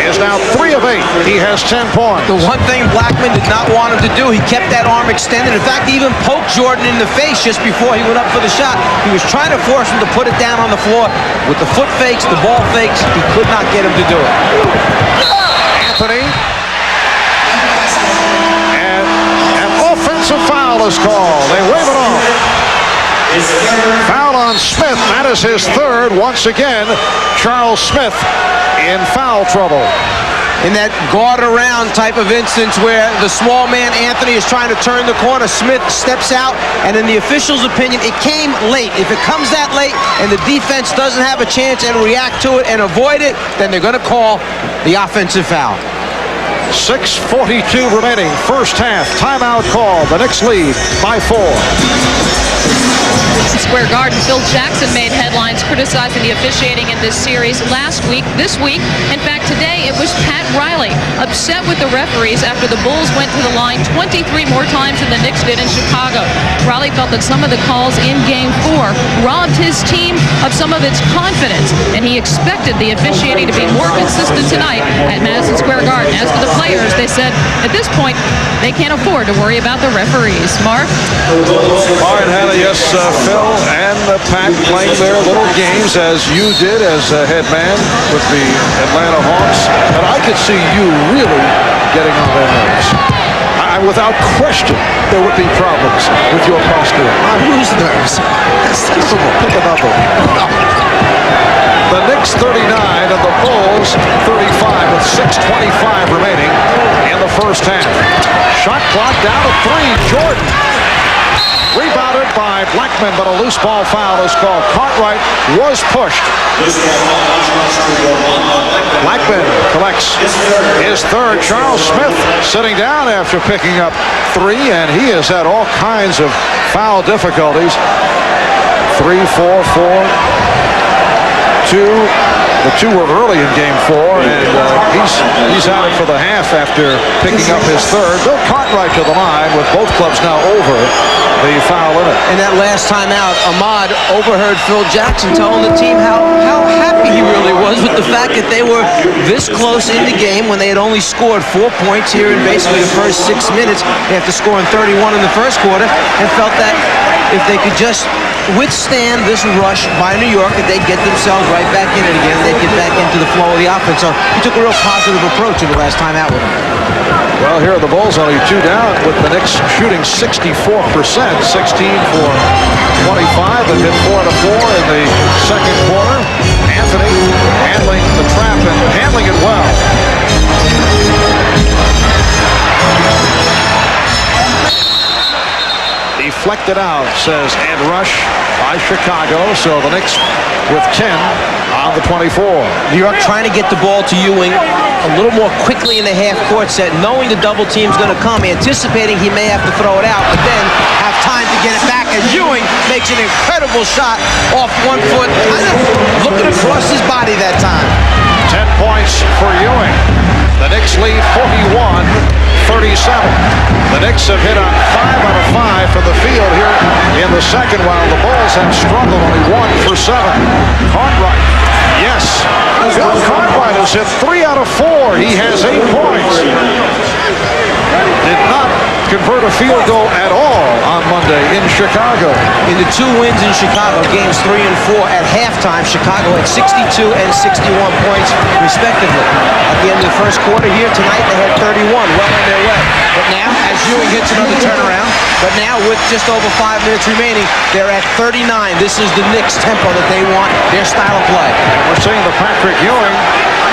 is now 3 of 8. He has 10 points. The one thing Blackman did not want him to do, he kept that arm extended. In fact, he even poked Jordan in the face just before he went up for the shot. He was trying to force him to put it down on the floor. With the foot fakes, the ball fakes, he could not get him to do it. Anthony. And an offensive foul is called. They wave it off. Foul on Smith. That is his 3rd. Once again, Charles Smith in foul trouble. In that guard around type of instance where the small man Anthony is trying to turn the corner, Smith steps out, and in the official's opinion, it came late. If it comes that late and the defense doesn't have a chance and react to it and avoid it, then they're going to call the offensive foul. 6:42 remaining. First half. Timeout call. The Knicks lead by 4. Square Garden, Phil Jackson made headlines criticizing the officiating in this series last week. This week, in fact, today it was Pat Riley upset with the referees after the Bulls went to the line 23 more times than the Knicks did in Chicago. Riley felt that some of the calls in Game 4 robbed his team of some of its confidence, and he expected the officiating to be more consistent tonight at Madison Square Garden. As for the players, they said at this point they can't afford to worry about the referees. Mark? All right, Hannah, yes, Phil and Pat playing their little games as you did as a head man with the Atlanta Hawks. But I could see you really getting on their nerves. Without question, there would be problems with your posture. On whose nerves? That's Pick a number. The Knicks 39 and the Bulls 35 with 6:25 remaining in the first half. Shot clock down to 3. Jordan. Rebounded by Blackman, but a loose ball foul is called. Cartwright was pushed. Blackman collects his third. Charles Smith sitting down after picking up 3, and he has had all kinds of foul difficulties. 3, 4, 4, 2. The 2 were early in Game 4, and he's out for the half after picking up his third. Bill Cartwright to the line with both clubs now over the foul limit. And that last time out, Ahmad overheard Phil Jackson telling the team how happy he really was with the fact that they were this close in the game when they had only scored 4 points here in basically the first 6 minutes after scoring 31 in the first quarter, and felt that if they could just withstand this rush by New York, that they'd get themselves right back in it again, they'd get back into the flow of the offense. So he took a real positive approach in the last time out with him. Well, here are the Bulls only 2 down with the Knicks shooting 64%, 16 for 25. They've hit 4 to 4 in the second quarter. Anthony handling the trap and handling it well. Deflected out, says Ed Rush by Chicago. So the Knicks with 10 on the 24. New York trying to get the ball to Ewing a little more quickly in the half-court set, knowing the double team's going to come, anticipating he may have to throw it out, but then have time to get it back. And Ewing makes an incredible shot off 1 foot, kind of looking across his body that time. 10 points for Ewing. The Knicks lead 41-37. The Knicks have hit on 5 out of 5 from the field here in the second, while the Bulls have struggled, only 1 for 7. Cartwright, yes. Bill Cartwright has hit 3 out of 4. He has 8 points. Did not convert a field goal at all on Monday in Chicago. In the 2 wins in Chicago, games 3 and 4 at halftime, Chicago had 62 and 61 points respectively. At the end of the first quarter here tonight, they had 31, well on their way. But now, as Ewing hits another turnaround, but now with just over 5 minutes remaining, they're at 39. This is the Knicks tempo that they want, their style of play. We're seeing the Patrick Ewing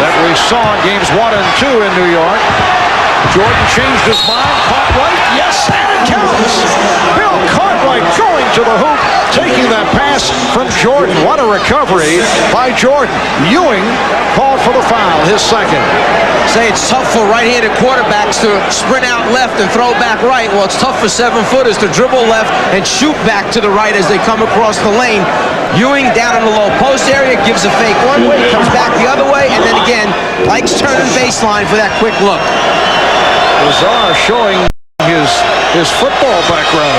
that we saw in games 1 and 2 in New York. Jordan changed his mind. Cartwright, yes, and it counts. Bill Cartwright going to the hoop, taking that pass from Jordan. What a recovery by Jordan. Ewing called for the foul, his second. Say it's tough for right-handed quarterbacks to sprint out left and throw back right. Well, it's tough for 7-footers to dribble left and shoot back to the right as they come across the lane. Ewing down in the low post area, gives a fake one way, comes back the other way, and then again, likes turning baseline for that quick look. Lazar showing his football background.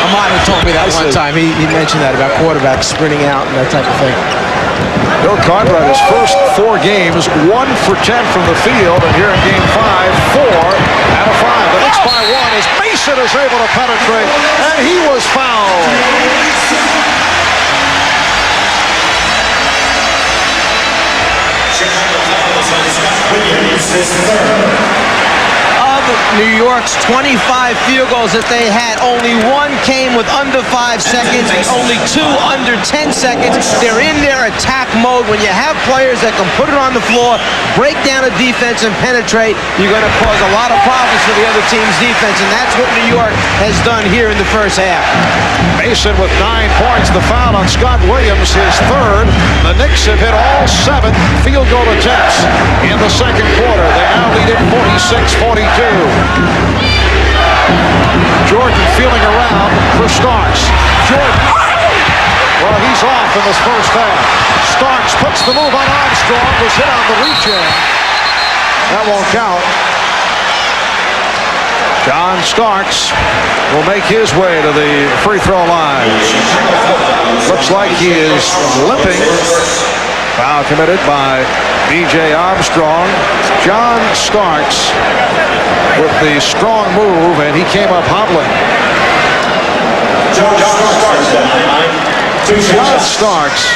Ahmad had told me that one time. He mentioned that about quarterbacks sprinting out and that type of thing. Bill Cartwright, his first 4 games, 1 for 10 from the field, and here in Game 5, 4 out of 5. The Knicks by 1 as Mason is able to penetrate, and he was fouled. New York's 25 field goals that they had, only one came with under 5 seconds, only 2 under 10 seconds. They're in their attack mode. When you have players that can put it on the floor, break down a defense and penetrate, you're going to cause a lot of problems for the other team's defense, and that's what New York has done here in the first half. Mason with 9 points. The foul on Scott Williams, his third. The Knicks have hit all 7 field goal attempts in the second quarter. They now lead it 46-42. Jordan feeling around for Starks. Jordan. Well, he's off in this first half. Starks puts the move on Armstrong. Was hit on the reach-in. That won't count. John Starks will make his way to the free throw line. Looks like he is limping. Foul committed by B.J. Armstrong. John Starks with the strong move, and he came up hobbling. John Starks,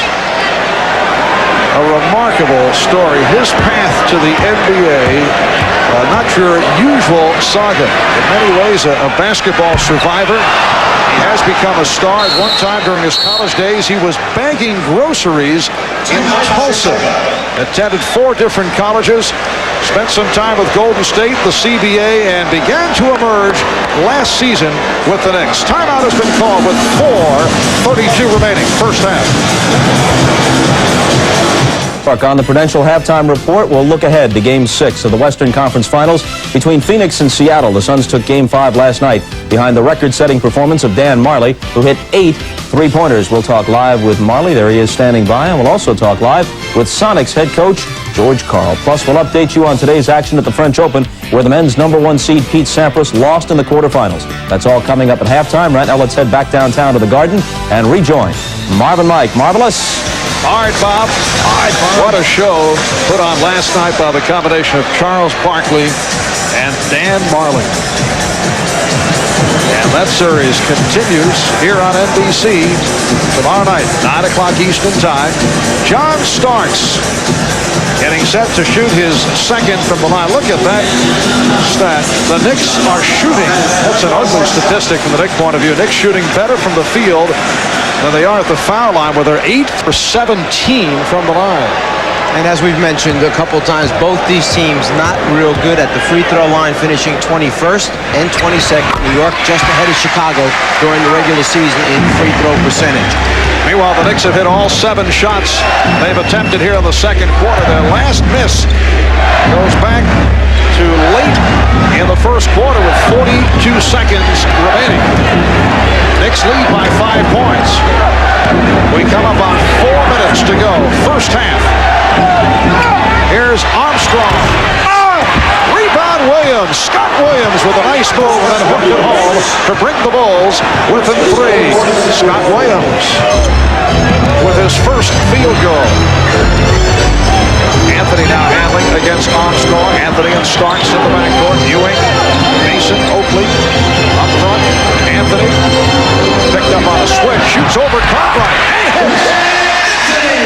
a remarkable story. His path to the NBA, not your usual saga. In many ways, a basketball survivor. He has become a star. At one time during his college days, he was bagging groceries in Tulsa. Attended 4 different colleges. Spent some time with Golden State, the CBA, and began to emerge last season with the Knicks. Timeout has been called with 4:32 remaining, first half. On the Prudential Halftime Report, we'll look ahead to Game 6 of the Western Conference Finals between Phoenix and Seattle. The Suns took Game 5 last night behind the record-setting performance of Dan Marley, who hit 8 3-pointers. We'll talk live with Marley. There he is standing by. And we'll also talk live with Sonics head coach George Karl. Plus, we'll update you on today's action at the French Open, where the men's #1 seed Pete Sampras lost in the quarterfinals. That's all coming up at halftime. Right now, let's head back downtown to the Garden and rejoin Marvin Mike. Marvelous. All right, Bob. What a show put on last night by the combination of Charles Barkley and Dan Marley. And that series continues here on NBC tomorrow night, 9 o'clock Eastern Time. John Starks getting set to shoot his second from the line. Look at that stat. The Knicks are shooting. That's an ugly statistic from the Knicks point of view. Knicks shooting better from the field than they are at the foul line, where they're 8 for 17 from the line. And as we've mentioned a couple times, both these teams not real good at the free throw line, finishing 21st and 22nd. New York just ahead of Chicago during the regular season in free throw percentage. Meanwhile, the Knicks have hit all 7 shots they've attempted here in the second quarter. Their last miss goes back to late in the first quarter with 42 seconds remaining. Knicks lead by 5 points. We come up on 4 minutes to go. First half. Here's Armstrong. Rebound Williams. Scott Williams with a nice move and then hooked it home to bring the Bulls within 3. Scott Williams with his first field goal. Anthony now handling against Armstrong. Anthony and Starks in the backcourt. Ewing, Mason, Oakley up front. Anthony picked up on a switch. Shoots over Cartwright.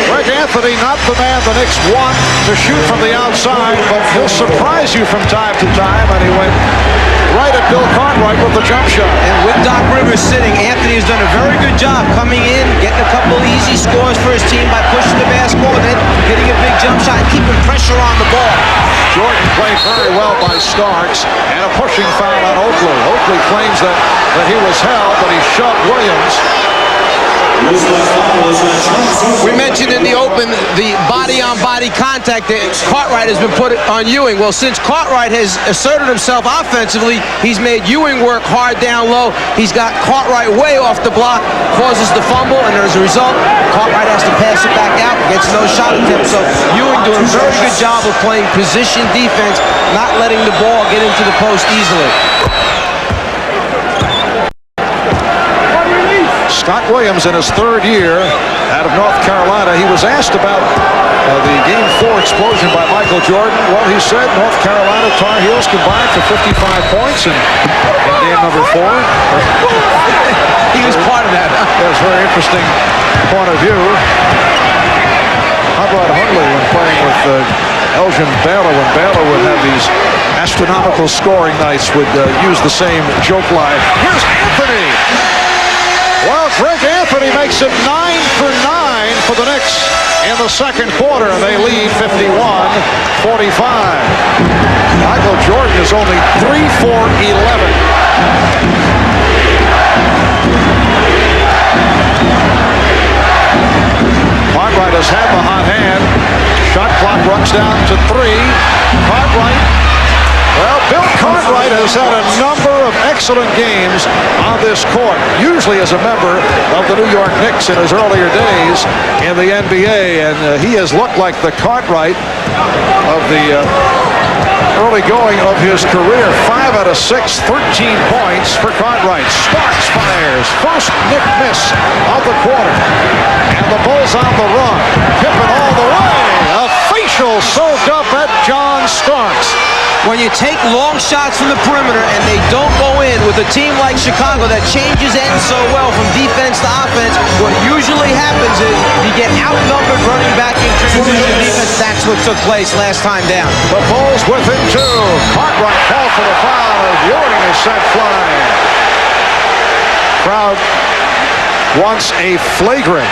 Greg Anthony, not the man the Knicks want to shoot from the outside, but he'll surprise you from time to time, and he went right at Bill Cartwright with the jump shot. And with Doc Rivers sitting, Anthony has done a very good job coming in, getting a couple easy scores for his team by pushing the basketball, and then getting a big jump shot and keeping pressure on the ball. Jordan played very well by Starks, and a pushing foul on Oakley. Oakley claims that he was held, but he shoved Williams. We mentioned in the open the body-on-body contact that Cartwright has been put on Ewing. Well, since Cartwright has asserted himself offensively, he's made Ewing work hard down low. He's got Cartwright way off the block, causes the fumble, and as a result, Cartwright has to pass it back out, gets no shot attempt. So Ewing doing a very good job of playing position defense, not letting the ball get into the post easily. Scott Williams in his 3rd year out of North Carolina. He was asked about the Game 4 explosion by Michael Jordan. Well, he said North Carolina Tar Heels combined for 55 points in game number 4. He was part of that. That was a very interesting point of view. How about Hundley when playing with Elgin Baylor, when Baylor would have these astronomical scoring nights would use the same joke line. Here's Anthony. Well, Greg Anthony makes it 9 for 9 for the Knicks in the second quarter. They lead 51-45. Michael Jordan is only 3 for 11. Cartwright has had the hot hand. Shot clock runs down to 3. Cartwright. Well, Bill Cartwright has had a number of excellent games on this court, usually as a member of the New York Knicks in his earlier days in the NBA, and he has looked like the Cartwright of the early going of his career. 5 out of 6, 13 points for Cartwright. Starks fires. First Knick miss of the quarter. And the Bulls on the run. Pippen all the way. A facial soaked up at John Starks. When you take long shots from the perimeter and they don't go in with a team like Chicago that changes ends so well from defense to offense, what usually happens is you get outnumbered running back in transition defense. That's what took place last time down. The Bulls within 2. Cartwright called for the foul as Ewing is sent flying. Crowd wants a flagrant.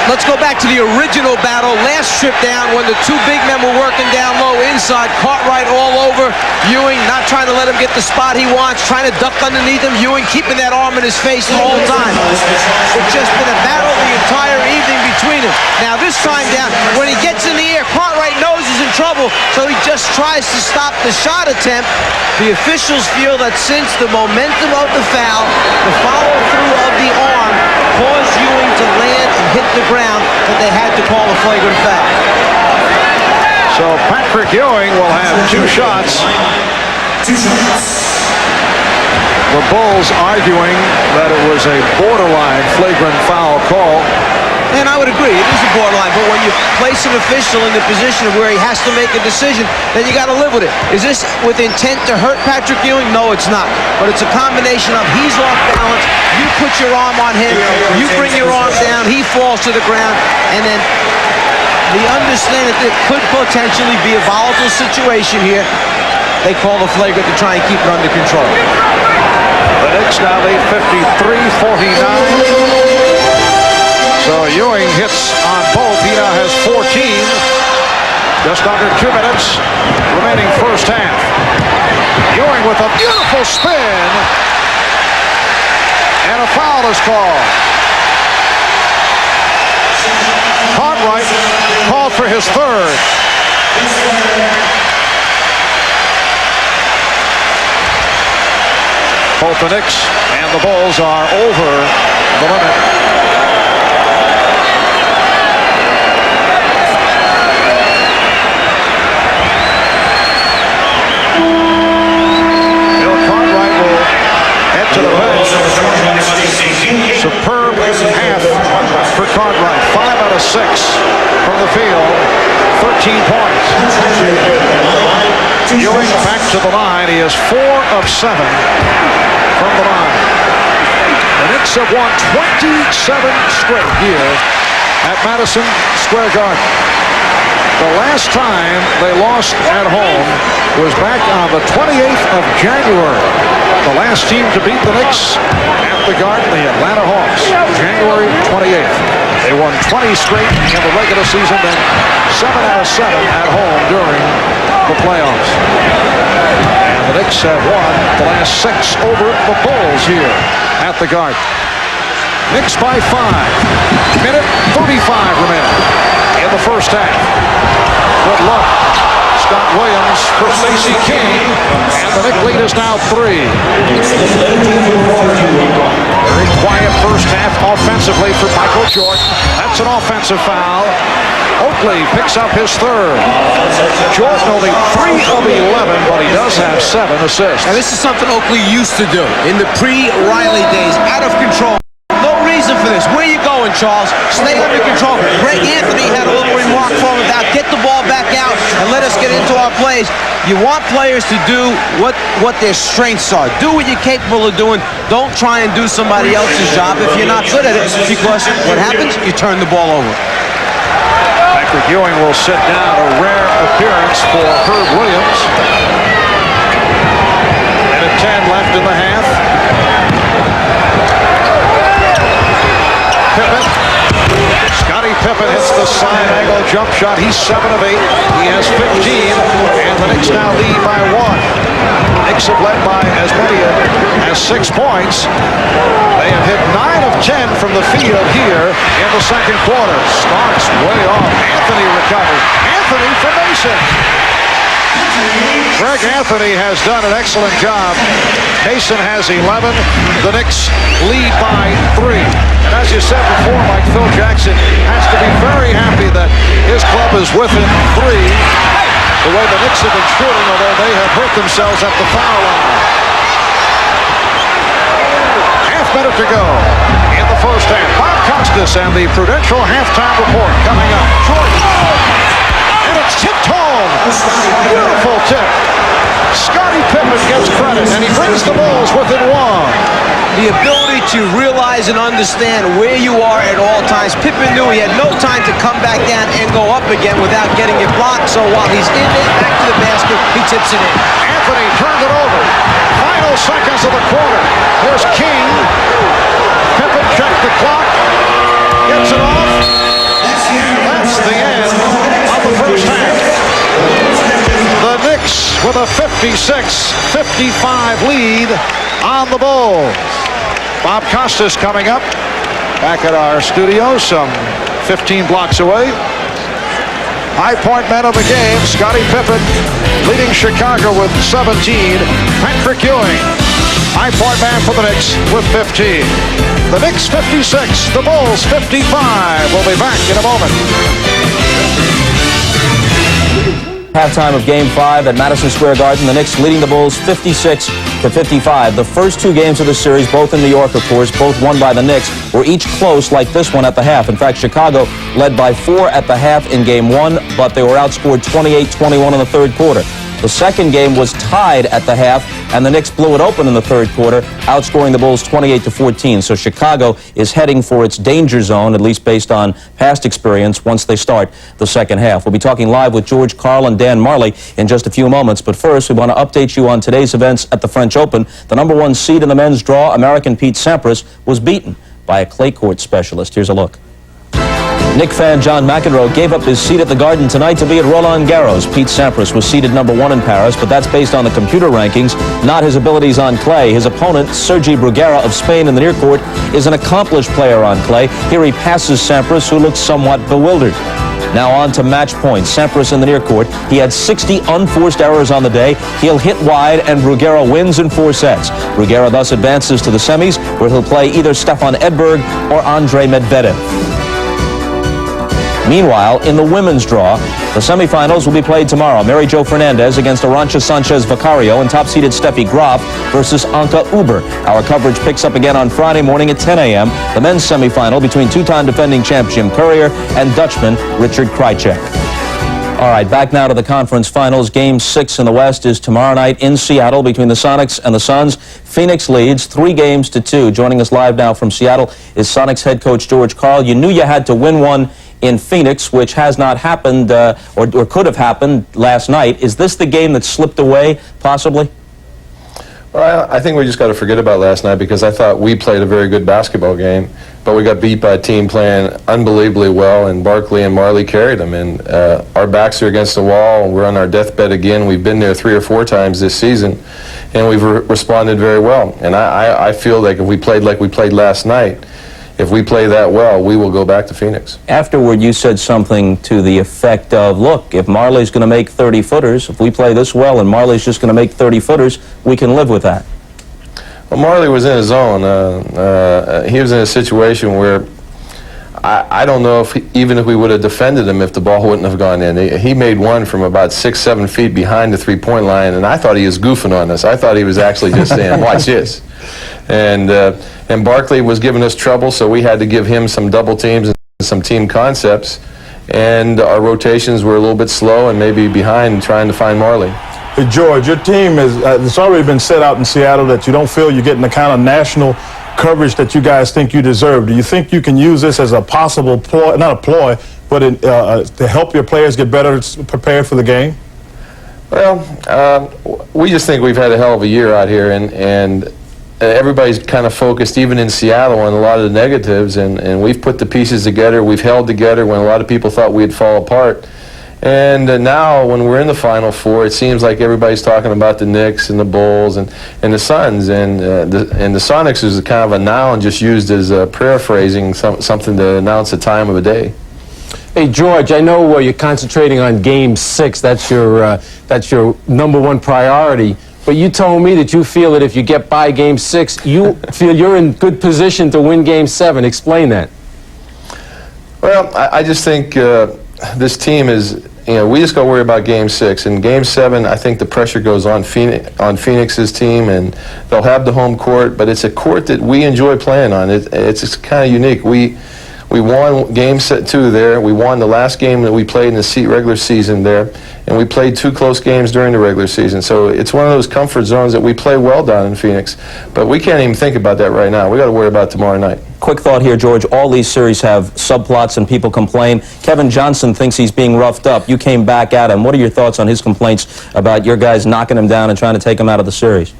Let's go back to the original battle last trip down when the 2 big men were working down low inside. Cartwright all over Ewing, not trying to let him get the spot he wants, trying to duck underneath him. Ewing keeping that arm in his face the whole time. It's just been a battle the entire evening between them. Now this time down, when he gets in the air, Cartwright knows he's in trouble, so he just tries to stop the shot attempt. The officials feel that since the momentum of the foul, the follow-through of the arm caused Ewing to land and hit the ground, that they had to call a flagrant foul. So Patrick Ewing will have 2 shots. The Bulls arguing that it was a borderline flagrant foul call. And I would agree, it is a borderline, but when you place an official in the position of where he has to make a decision, then you got to live with it. Is this with intent to hurt Patrick Ewing? No, it's not. But it's a combination of he's off balance, you put your arm on him, you bring your arm down, he falls to the ground, and then the understanding that it could potentially be a volatile situation here. They call the flagrant to try and keep it under control. The Knicks now lead 53-49. So Ewing hits on both. He now has 14. Just under 2 minutes remaining first half. Ewing with a beautiful spin. And a foul is called. Cartwright called for his 3rd. Both the Knicks and the Bulls are over the limit. To the bench. Superb half for Cartwright. 5 out of 6 from the field. 13 points. Ewing back to the line. He is 4 of 7 from the line. The Knicks have won 27 straight here at Madison Square Garden. The last time they lost at home was back on the 28th of January. The last team to beat the Knicks at the Garden, the Atlanta Hawks, January 28th. They won 20 straight in the regular season, then 7 out of 7 at home during the playoffs. And the Knicks have won the last 6 over the Bulls here at the Garden. Knicks by 5. Minute 35 remaining in the first half. Good luck. Scott Williams for Stacey King, and the Knick lead is now 3. Very quiet first half offensively for Michael Jordan. That's an offensive foul. Oakley picks up his 3rd. Jordan only 3 of 11, but he does have 7 assists. And this is something Oakley used to do in the pre-Riley days, out of control. No reason for this. Where you going, Charles? Stay under control. Greg Anthony had a little remark for him about get the ball back out and let us get into our plays. You want players to do what their strengths are. Do what you're capable of doing. Don't try and do somebody else's job if you're not good at it, because what happens? You turn the ball over. Patrick Ewing will sit down, a rare appearance for Herb Williams. Minute 10 left in the half. Pippen. Scottie Pippen hits the side angle jump shot. He's 7 of 8. He has 15, and the Knicks now lead by 1. Knicks have led by as many as 6 points. They have hit 9 of 10 from the field here in the second quarter. Starks way off. Anthony recovers. Anthony for Mason. Greg Anthony has done an excellent job. Mason has 11. The Knicks lead by 3. And as you said before, Mike, Phil Jackson has to be very happy that his club is within 3. The way the Knicks have been shooting, although they have hurt themselves at the foul line. Half minute to go in the first half. Bob Costas and the Prudential halftime report coming up. Jordan. And it's tipped home. Beautiful tip. Scottie Pippen gets credit, and he brings the Bulls within 1. The ability to realize and understand where you are at all times. Pippen knew he had no time to come back down and go up again without getting it blocked. So while he's in it, back to the basket, he tips it in. Anthony turned it over. Final seconds of the quarter. Here's King. Pippen checked the clock. Gets it off. That's the end of the first half. The Knicks with a 56-55 lead on the Bulls. Bob Costas coming up back at our studio, some 15 blocks away. High point man of the game, Scottie Pippen, leading Chicago with 17. Patrick Ewing, high point man for the Knicks with 15. The Knicks 56, the Bulls 55. We'll be back in a moment. Halftime of Game 5 at Madison Square Garden. The Knicks leading the Bulls 56-55. The first 2 games of the series, both in New York, of course, both won by the Knicks, were each close like this one at the half. In fact, Chicago led by 4 at the half in Game 1, but they were outscored 28-21 in the third quarter. The second game was tied at the half, and the Knicks blew it open in the third quarter, outscoring the Bulls 28-14. So Chicago is heading for its danger zone, at least based on past experience, once they start the second half. We'll be talking live with George Karl and Dan Marley in just a few moments. But first, we want to update you on today's events at the French Open. The #1 seed in the men's draw, American Pete Sampras, was beaten by a clay court specialist. Here's a look. Knick fan John McEnroe gave up his seat at the Garden tonight to be at Roland Garros. Pete Sampras was seated #1 in Paris, but that's based on the computer rankings, not his abilities on clay. His opponent, Sergi Bruguera of Spain in the near court, is an accomplished player on clay. Here he passes Sampras, who looks somewhat bewildered. Now on to match points. Sampras in the near court. He had 60 unforced errors on the day. He'll hit wide, and Bruguera wins in 4 sets. Bruguera thus advances to the semis, where he'll play either Stefan Edberg or Andre Medvedev. Meanwhile, in the women's draw, the semifinals will be played tomorrow. Mary Jo Fernandez against Arantxa Sanchez Vicario and top-seeded Steffi Graf versus Anke Huber. Our coverage picks up again on Friday morning at 10 a.m. The men's semifinal between 2-time defending champ Jim Courier and Dutchman Richard Krajicek. All right, back now to the conference finals. Game 6 in the West is tomorrow night in Seattle between the Sonics and the Suns. Phoenix leads 3-2. Joining us live now from Seattle is Sonics head coach George Karl. You knew you had to win one in Phoenix, which has not happened or could have happened last night. Is this the game that slipped away, possibly? Well, I think we just got to forget about last night, because I thought we played a very good basketball game, but we got beat by a team playing unbelievably well, and Barkley and Marley carried them. And our backs are against the wall, and we're on our deathbed again. We've been there 3 or 4 times this season, and we've responded very well. And I feel like if we played like we played last night, if we play that well, we will go back to Phoenix. Afterward, you said something to the effect of, look, if Marley's going to make 30-footers, if we play this well and Marley's just going to make 30-footers, we can live with that. Well, Marley was in his zone. He was in a situation where I don't know if even if we would have defended him, if the ball wouldn't have gone in. He made one from about 6-7 feet behind the three-point line, and I thought he was goofing on us. I thought he was actually just saying, watch this. And Barkley was giving us trouble, so we had to give him some double teams and some team concepts. And our rotations were a little bit slow and maybe behind trying to find Marley. Hey, George, your team is, it's already been set out in Seattle that you don't feel you're getting the kind of national coverage that you guys think you deserve. Do you think you can use this as a possible ploy, not a ploy, but to help your players get better prepared for the game? Well, we just think we've had a hell of a year out here, and everybody's kind of focused, even in Seattle, on a lot of the negatives, and we've put the pieces together. We've held together when a lot of people thought we'd fall apart. And now, when we're in the Final Four, it seems like everybody's talking about the Knicks and the Bulls and the Suns, and the Sonics is kind of a noun just used as paraphrasing something to announce the time of the day. Hey, George, I know you're concentrating on Game 6. That's your #1 priority. But you told me that you feel that if you get by Game 6, you feel you're in good position to win Game 7. Explain that. Well, I just think this team is, we just got to worry about Game 6. In Game 7, I think the pressure goes on Phoenix's team, and they'll have the home court, but it's a court that we enjoy playing on. It's kind of unique. We won Game 2 there. We won the last game that we played in the regular season there, and we played 2 close games during the regular season. So it's one of those comfort zones that we play well down in Phoenix. But we can't even think about that right now. We got to worry about it tomorrow night. Quick thought here, George. All these series have subplots and people complain. Kevin Johnson thinks he's being roughed up. You came back at him. What are your thoughts on his complaints about your guys knocking him down and trying to take him out of the series?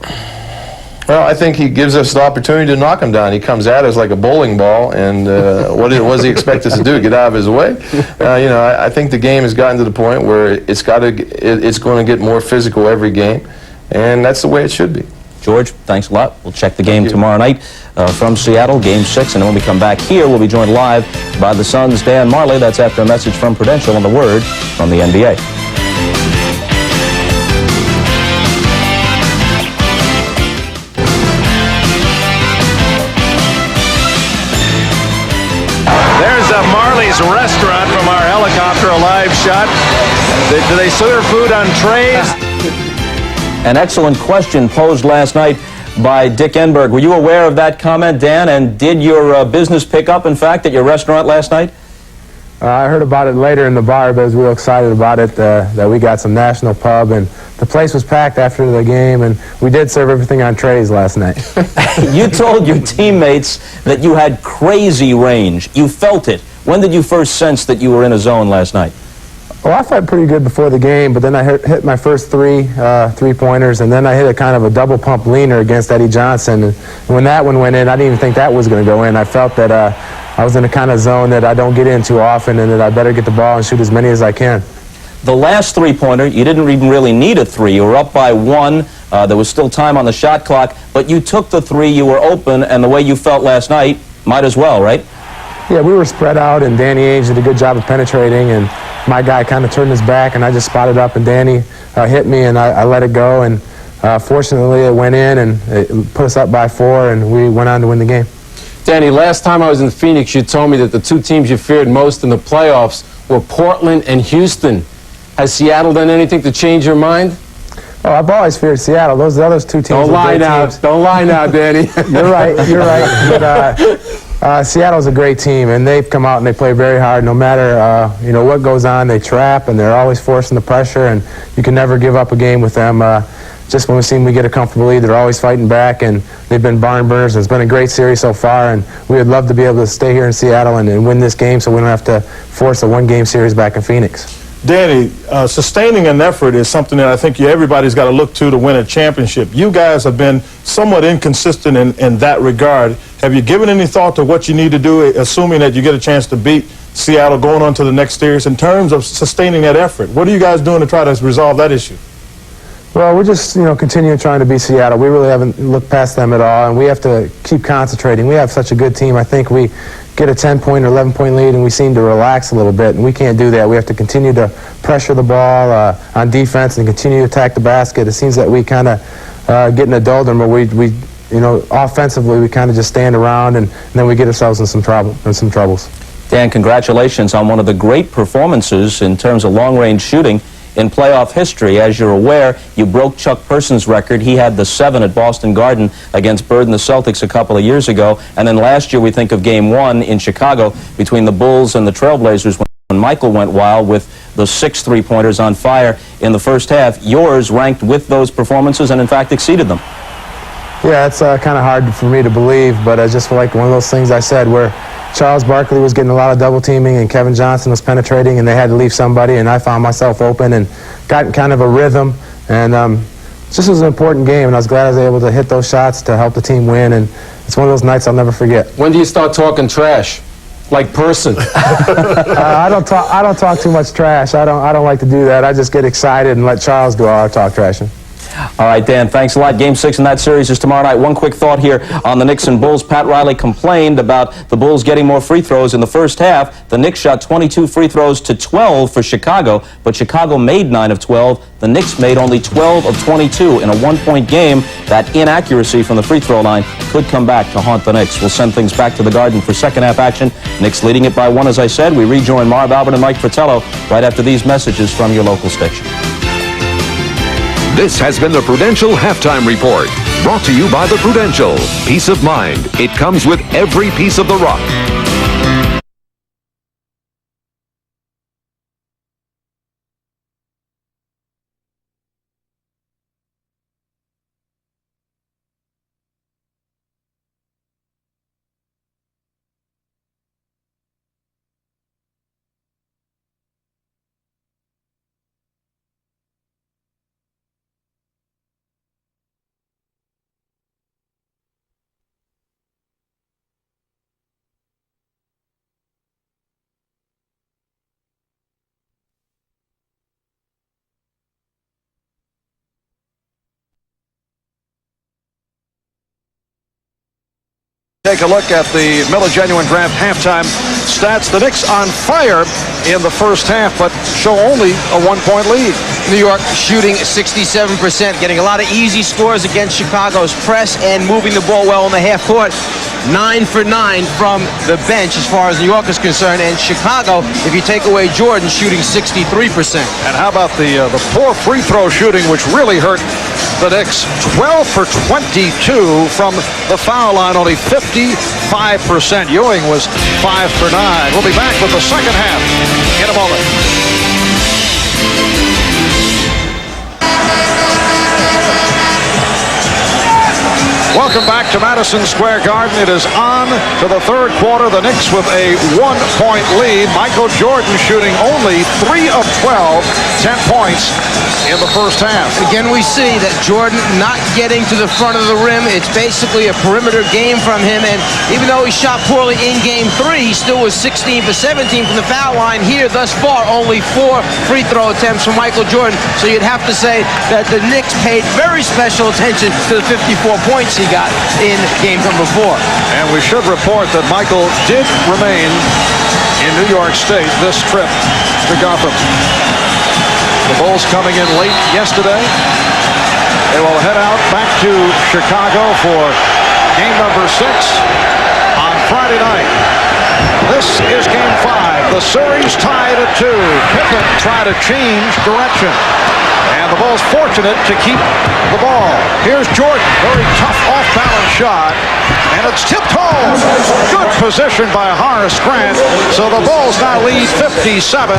Well, I think he gives us the opportunity to knock him down. He comes at us like a bowling ball, and what does he expect us to do? Get out of his way? I think the game has gotten to the point where it's going to get more physical every game, and that's the way it should be. George, thanks a lot. We'll check the game tomorrow night from Seattle, Game 6, and then when we come back here, we'll be joined live by the Suns' Dan Marley. That's after a message from Prudential and the word from the NBA. Marley's Restaurant from our helicopter, a live shot. Do they serve food on trays? An excellent question posed last night by Dick Enberg. Were you aware of that comment, Dan? And did your business pick up, in fact, at your restaurant last night? I heard about it later in the bar, but I was real excited about it, that we got some national pub, and the place was packed after the game, and we did serve everything on trays last night. You told your teammates that you had crazy range. You felt it. When did you first sense that you were in a zone last night? Well, I felt pretty good before the game, but then I hit my first three-pointers, and then I hit a kind of a double pump leaner against Eddie Johnson. And when that one went in, I didn't even think that was going to go in. I felt that I was in a kind of zone that I don't get in too often, and that I better get the ball and shoot as many as I can. The last three-pointer, you didn't even really need a three. You were up by 1. There was still time on the shot clock, but you took the 3. You were open, and the way you felt last night, might as well, right? Yeah, we were spread out, and Danny Ainge did a good job of penetrating, and my guy kind of turned his back, and I just spotted up, and Danny hit me, and I let it go, and fortunately it went in, and it put us up by 4, and we went on to win the game. Danny, last time I was in Phoenix, you told me that the 2 teams you feared most in the playoffs were Portland and Houston. Has Seattle done anything to change your mind? Oh, I've always feared Seattle. Those other 2 teams. Don't lie now. Don't lie now, Danny. You're right. You're right. But Seattle's a great team, and they've come out and they play very hard. No matter what goes on, they trap, and they're always forcing the pressure. And you can never give up a game with them. Just when we seem to get a comfortable lead, they're always fighting back, and they've been barn burners. It's been a great series so far, and we would love to be able to stay here in Seattle and win this game, so we don't have to force a 1-game series back in Phoenix. Danny, sustaining an effort is something that I think everybody's got to look to win a championship. You guys have been somewhat inconsistent in that regard. Have you given any thought to what you need to do, assuming that you get a chance to beat Seattle going on to the next series, in terms of sustaining that effort? What are you guys doing to try to resolve that issue? Well, we're just, continuing trying to beat Seattle. We really haven't looked past them at all, and we have to keep concentrating. We have such a good team. I think we get a 10-point or 11-point lead, and we seem to relax a little bit, and we can't do that. We have to continue to pressure the ball on defense and continue to attack the basket. It seems that we kind of get in a doldrum where we offensively, we kind of just stand around, and then we get ourselves in some troubles. Dan, congratulations on one of the great performances in terms of long-range shooting in playoff history. As you're aware, you broke Chuck Person's record. He had the 7 at Boston Garden against Bird and the Celtics a couple of years ago. And then last year, we think of Game 1 in Chicago between the Bulls and the Trailblazers when Michael went wild with the 6 three-pointers on fire in the first half. Yours ranked with those performances and, in fact, exceeded them. Yeah, it's kind of hard for me to believe, but it's just like one of those things I said where Charles Barkley was getting a lot of double teaming and Kevin Johnson was penetrating and they had to leave somebody, and I found myself open and got in kind of a rhythm, and this was an important game, and I was glad I was able to hit those shots to help the team win, and it's one of those nights I'll never forget. When do you start talking trash? Like person? I don't talk too much trash. I don't like to do that. I just get excited and let Charles do all our talk trashing. All right, Dan, thanks a lot. Game 6 in that series is tomorrow night. One quick thought here on the Knicks and Bulls. Pat Riley complained about the Bulls getting more free throws in the first half. The Knicks shot 22 free throws to 12 for Chicago, but Chicago made 9 of 12. The Knicks made only 12 of 22 in a one-point game. That inaccuracy from the free throw line could come back to haunt the Knicks. We'll send things back to the Garden for second half action. Knicks leading it by 1, as I said. We rejoin Marv Albert and Mike Fratello right after these messages from your local station. This has been the Prudential Halftime Report, brought to you by the Prudential. Peace of mind. It comes with every piece of the rock. Take a look at the Miller Genuine Draft halftime stats. The Knicks on fire in the first half, but show only a 1-point lead. New York shooting 67%, getting a lot of easy scores against Chicago's press and moving the ball well in the half court. 9 for 9 from the bench as far as New York is concerned, and Chicago, if you take away Jordan, shooting 63%. And how about the poor free throw shooting, which really hurt the Knicks? 12 for 22 from the foul line, only 55%. Ewing was 5 for 9. We'll be back with the second half in a moment. Welcome back to Madison Square Garden. It is on to the third quarter. The Knicks with a 1-point lead. Michael Jordan shooting only 3 of 12, 10 points in the first half. Again, we see that Jordan not getting to the front of the rim. It's basically a perimeter game from him, and even though he shot poorly in Game 3, he still was 16 for 17 from the foul line. Here, thus far, only 4 free throw attempts from Michael Jordan, so you'd have to say that the Knicks paid very special attention to the 54 points he got in game number 4. And we should report that Michael did remain in New York State this trip to Gotham. The Bulls coming in late yesterday. They will head out back to Chicago for game number 6 on Friday night. This is game 5. The series tied at 2. Pippen tried to change direction. And the Bulls fortunate to keep the ball. Here's Jordan. Very tough off-balance shot. And it's tipped home. Good position by Horace Grant. So the Bulls now lead 57-56.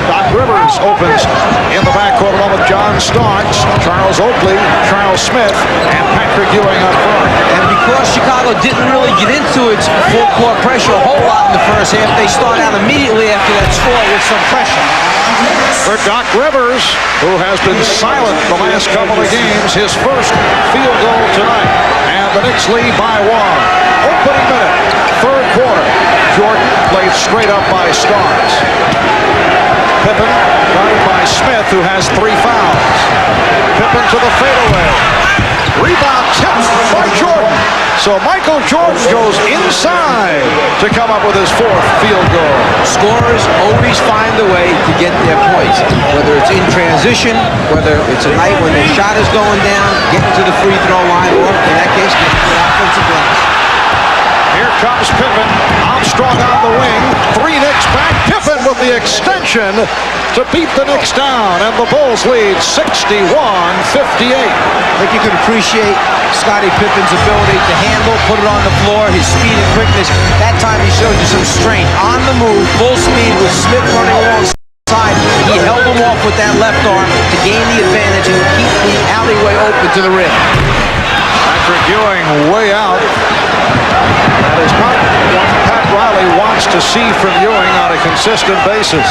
Doc Rivers opens in the backcourt along with John Starks, Charles Oakley, Charles Smith, and Patrick Ewing up front. And because Chicago didn't really get into its full court pressure a whole lot in the first half, they start out immediately after that score with some pressure. For Doc Rivers, who has been silent the last couple of games, his first field goal tonight. And the Knicks lead by 1. Opening minute, third quarter. Jordan played straight up by Starks. Pippen guarded by Smith, who has 3 fouls. Pippen to the fadeaway. Rebound tipped by Jordan. So Michael Jordan goes inside to come up with his 4th field goal. Scorers always find a way to get their points, whether it's in transition, whether it's a night when their shot is going down, getting to the free throw line, or in that case, getting to the offensive glass. Here comes Pippen. Armstrong on the wing. 3 Knicks back. Pippen with the extension to beat the Knicks down. And the Bulls lead 61-58. I think you can appreciate Scottie Pippen's ability to handle, put it on the floor, his speed and quickness. That time he showed you some strength. On the move, full speed with Smith running alongside. He held him off with that left arm to gain the advantage and keep the alleyway open to the rim. Patrick Ewing way out. That is not what Pat Riley wants to see from Ewing on a consistent basis.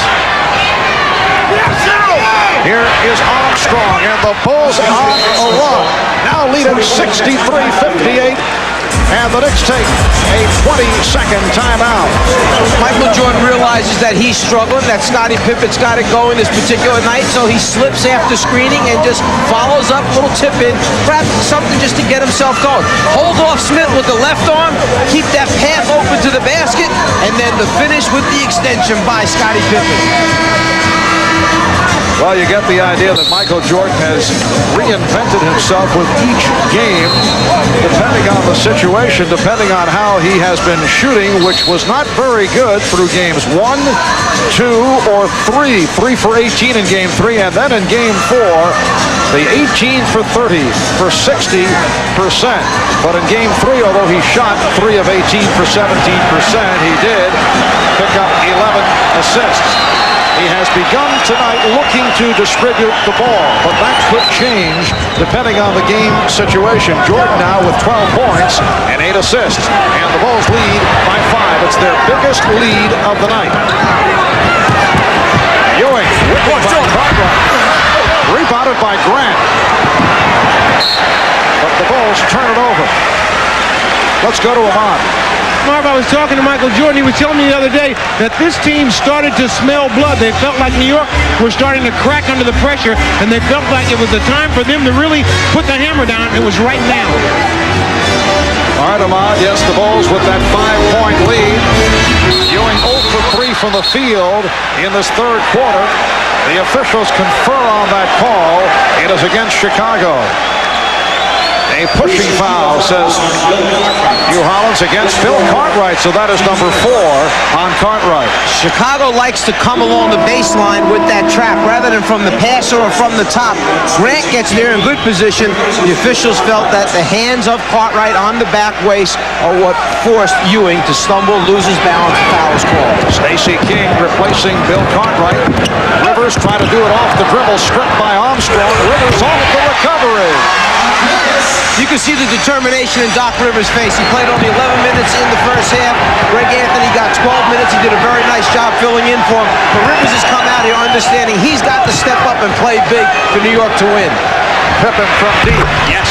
Here is Armstrong, and the Bulls on a run. Now leading 63-58, and the Knicks take a 20-second timeout. Michael Jordan realizes that he's struggling, that Scottie Pippen's got it going this particular night, so he slips after screening and just follows up, little tip in, perhaps something just to get himself going. Hold off Smith with the left arm, keep that path open to the basket, and then the finish with the extension by Scottie Pippen. Well, you get the idea that Michael Jordan has reinvented himself with each game, depending on the situation, depending on how he has been shooting, which was not very good through games 1, 2, or 3. 3 for 18 in game 3, and then in game 4, the 18 for 30 for 60%. But in game 3, although he shot 3 of 18 for 17%, he did pick up 11 assists. He has begun tonight looking to distribute the ball, but that could change depending on the game situation. Jordan now with 12 points and 8 assists, and the Bulls lead by 5. It's their biggest lead of the night. Ewing, rebounded by Grant. But the Bulls turn it over. Let's go to Ahmad. Marv, I was talking to Michael Jordan. He was telling me the other day that this team started to smell blood. They felt like New York were starting to crack under the pressure, and they felt like it was a time for them to really put the hammer down. It was right now. All right, Ahmad, yes, the Bulls with that 5-point lead. Ewing 0 for 3 from the field in this third quarter. The officials confer on that call. It is against Chicago. A pushing foul, says Hugh Hollins, against Phil Cartwright, so that is number 4 on Cartwright. Chicago likes to come along the baseline with that trap rather than from the passer or from the top. Grant gets there in good position. The officials felt that the hands of Cartwright on the back waist are what forced Ewing to stumble, lose his balance, foul is called. Stacey King replacing Bill Cartwright. Rivers trying to do it off the dribble, stripped by Armstrong. Rivers off the recovery. You can see the determination in Doc Rivers' face. He played only 11 minutes in the first half. Greg Anthony got 12 minutes. He did a very nice job filling in for him. But Rivers has come out here understanding he's got to step up and play big for New York to win. Pippen from deep. Yes.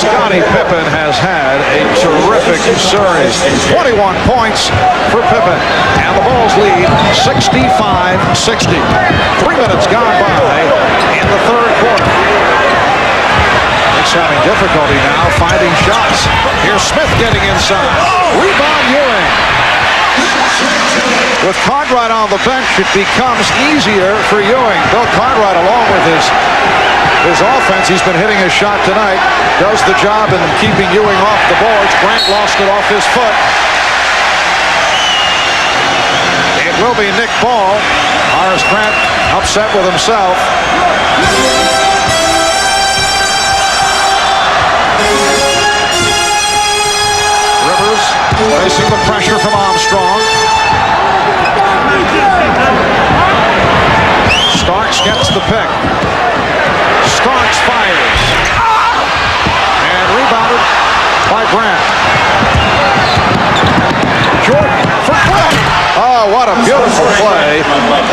Scottie Pippen has had a terrific series. 21 points for Pippen. And the Bulls lead 65-60. 3 minutes gone by in the third quarter. Knicks having difficulty now finding shots. Here's Smith getting inside. Rebound Ewing. With Cartwright on the bench, it becomes easier for Ewing. Bill Cartwright, along with his offense, he's been hitting his shot tonight, does the job in keeping Ewing off the boards. Grant lost it off his foot. It will be Nick Ball. Horace Grant upset with himself. Rivers facing the pressure from Armstrong. Starks gets the pick. Starks fires. And rebounded by Grant. Jordan for Grant. Oh, what a beautiful play.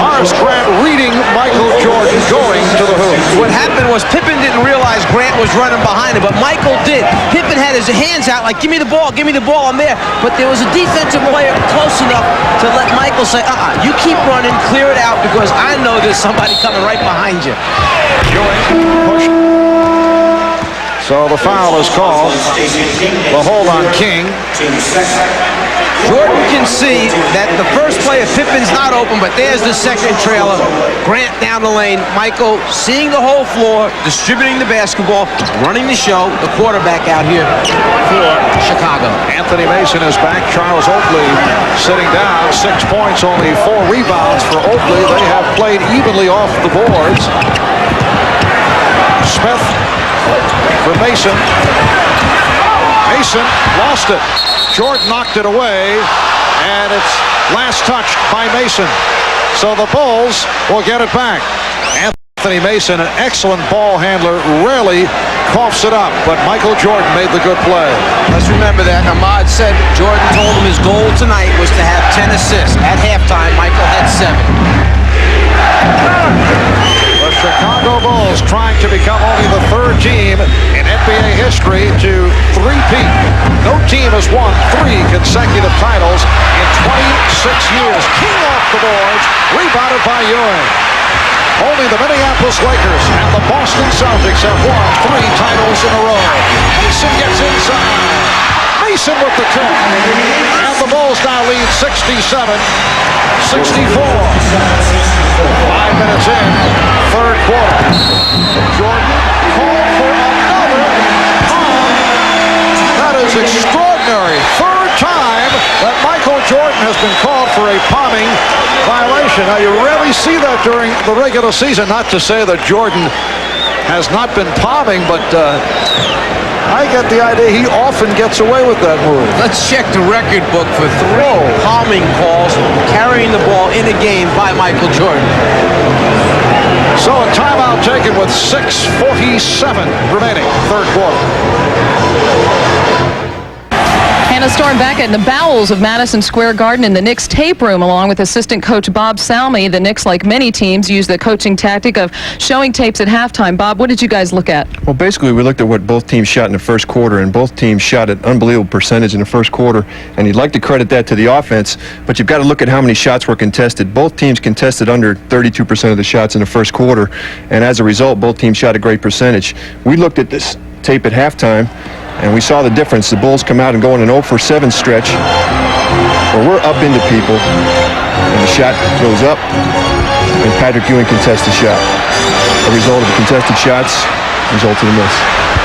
Horace Grant reading Michael Jordan going to the hoop. What happened was Pippen didn't realize Grant was running behind him, but Michael did. Pippen had his hands out like, give me the ball, I'm there. But there was a defensive player close enough to let Michael say, you keep running, clear it out, because I know there's somebody coming right behind you. Ewing pushed. So the foul is called. The hold on King. Jordan can see that the first play of Pippen's not open, but there's the second trailer. Grant down the lane. Michael seeing the whole floor, distributing the basketball, running the show. The quarterback out here for Chicago. Anthony Mason is back. Charles Oakley sitting down. 6 points, only 4 rebounds for Oakley. They have played evenly off the boards. Smith for Mason. Mason lost it. Jordan knocked it away, and it's last touched by Mason. So the Bulls will get it back. Anthony Anthony Mason, an excellent ball handler, rarely coughs it up, but Michael Jordan made the good play. Let's remember that Ahmad said Jordan told him his goal tonight was to have 10 assists. At halftime, Michael had 7. The Chicago Bulls trying to become only the third team in NBA history to three-peat. No team has won 3 consecutive titles in 26 years. King off the boards, rebounded by Ewing. Only the Minneapolis Lakers and the Boston Celtics have won 3 titles in a row. Mason gets inside. Mason with the tip. And the Bulls now lead 67-64. 5 minutes in, third quarter. Jordan called for another palm. That is extraordinary. Third time that Michael Jordan has been called for a palming violation. Now, you rarely see that during the regular season. Not to say that Jordan has not been palming, but I get the idea he often gets away with that move. Let's check the record book for 3 palming calls carrying the ball in a game by Michael Jordan. So a timeout taken with 6:47 remaining, third quarter. Hannah Storm back in the bowels of Madison Square Garden in the Knicks tape room, along with assistant coach Bob Salmi. The Knicks, like many teams, use the coaching tactic of showing tapes at halftime. Bob, what did you guys look at? Well, basically, we looked at what both teams shot in the first quarter, and both teams shot at unbelievable percentage in the first quarter. And you'd like to credit that to the offense, but you've got to look at how many shots were contested. Both teams contested under 32% of the shots in the first quarter, and as a result, both teams shot a great percentage. We looked at this tape at halftime, and we saw the difference. The Bulls come out and go on an 0-for-7 stretch where we're up into people, and the shot goes up, and Patrick Ewing contests the shot. The result of the contested shots results in a miss.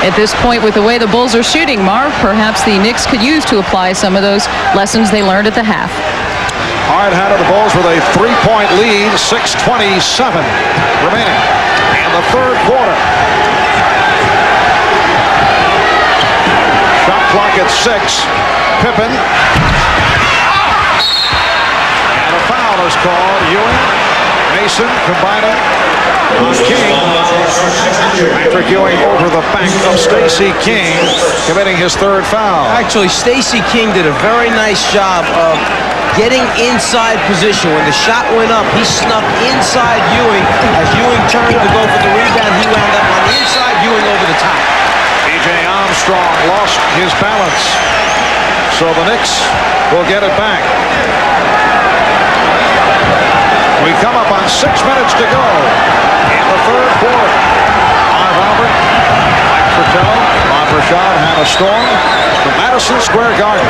At this point, with the way the Bulls are shooting, Marv, perhaps the Knicks could use to apply some of those lessons they learned at the half. Hard hat of the Bulls with a 3-point lead, 6:27 remaining in the third quarter. Shot clock at 6. Pippen. And a foul is called. Ewing, Mason combining on King. Patrick Ewing over the back of Stacey King, committing his third foul. Actually, Stacey King did a very nice job of getting inside position. When the shot went up, he snuck inside Ewing. As Ewing turned to go for the rebound, he wound up on the inside, Ewing over the top. Armstrong lost his balance, so the Knicks will get it back. We come up on 6 minutes to go in the third quarter. Marv Albert, Mike Fratello, Bob Rashad, Hannah Storm from Madison Square Garden.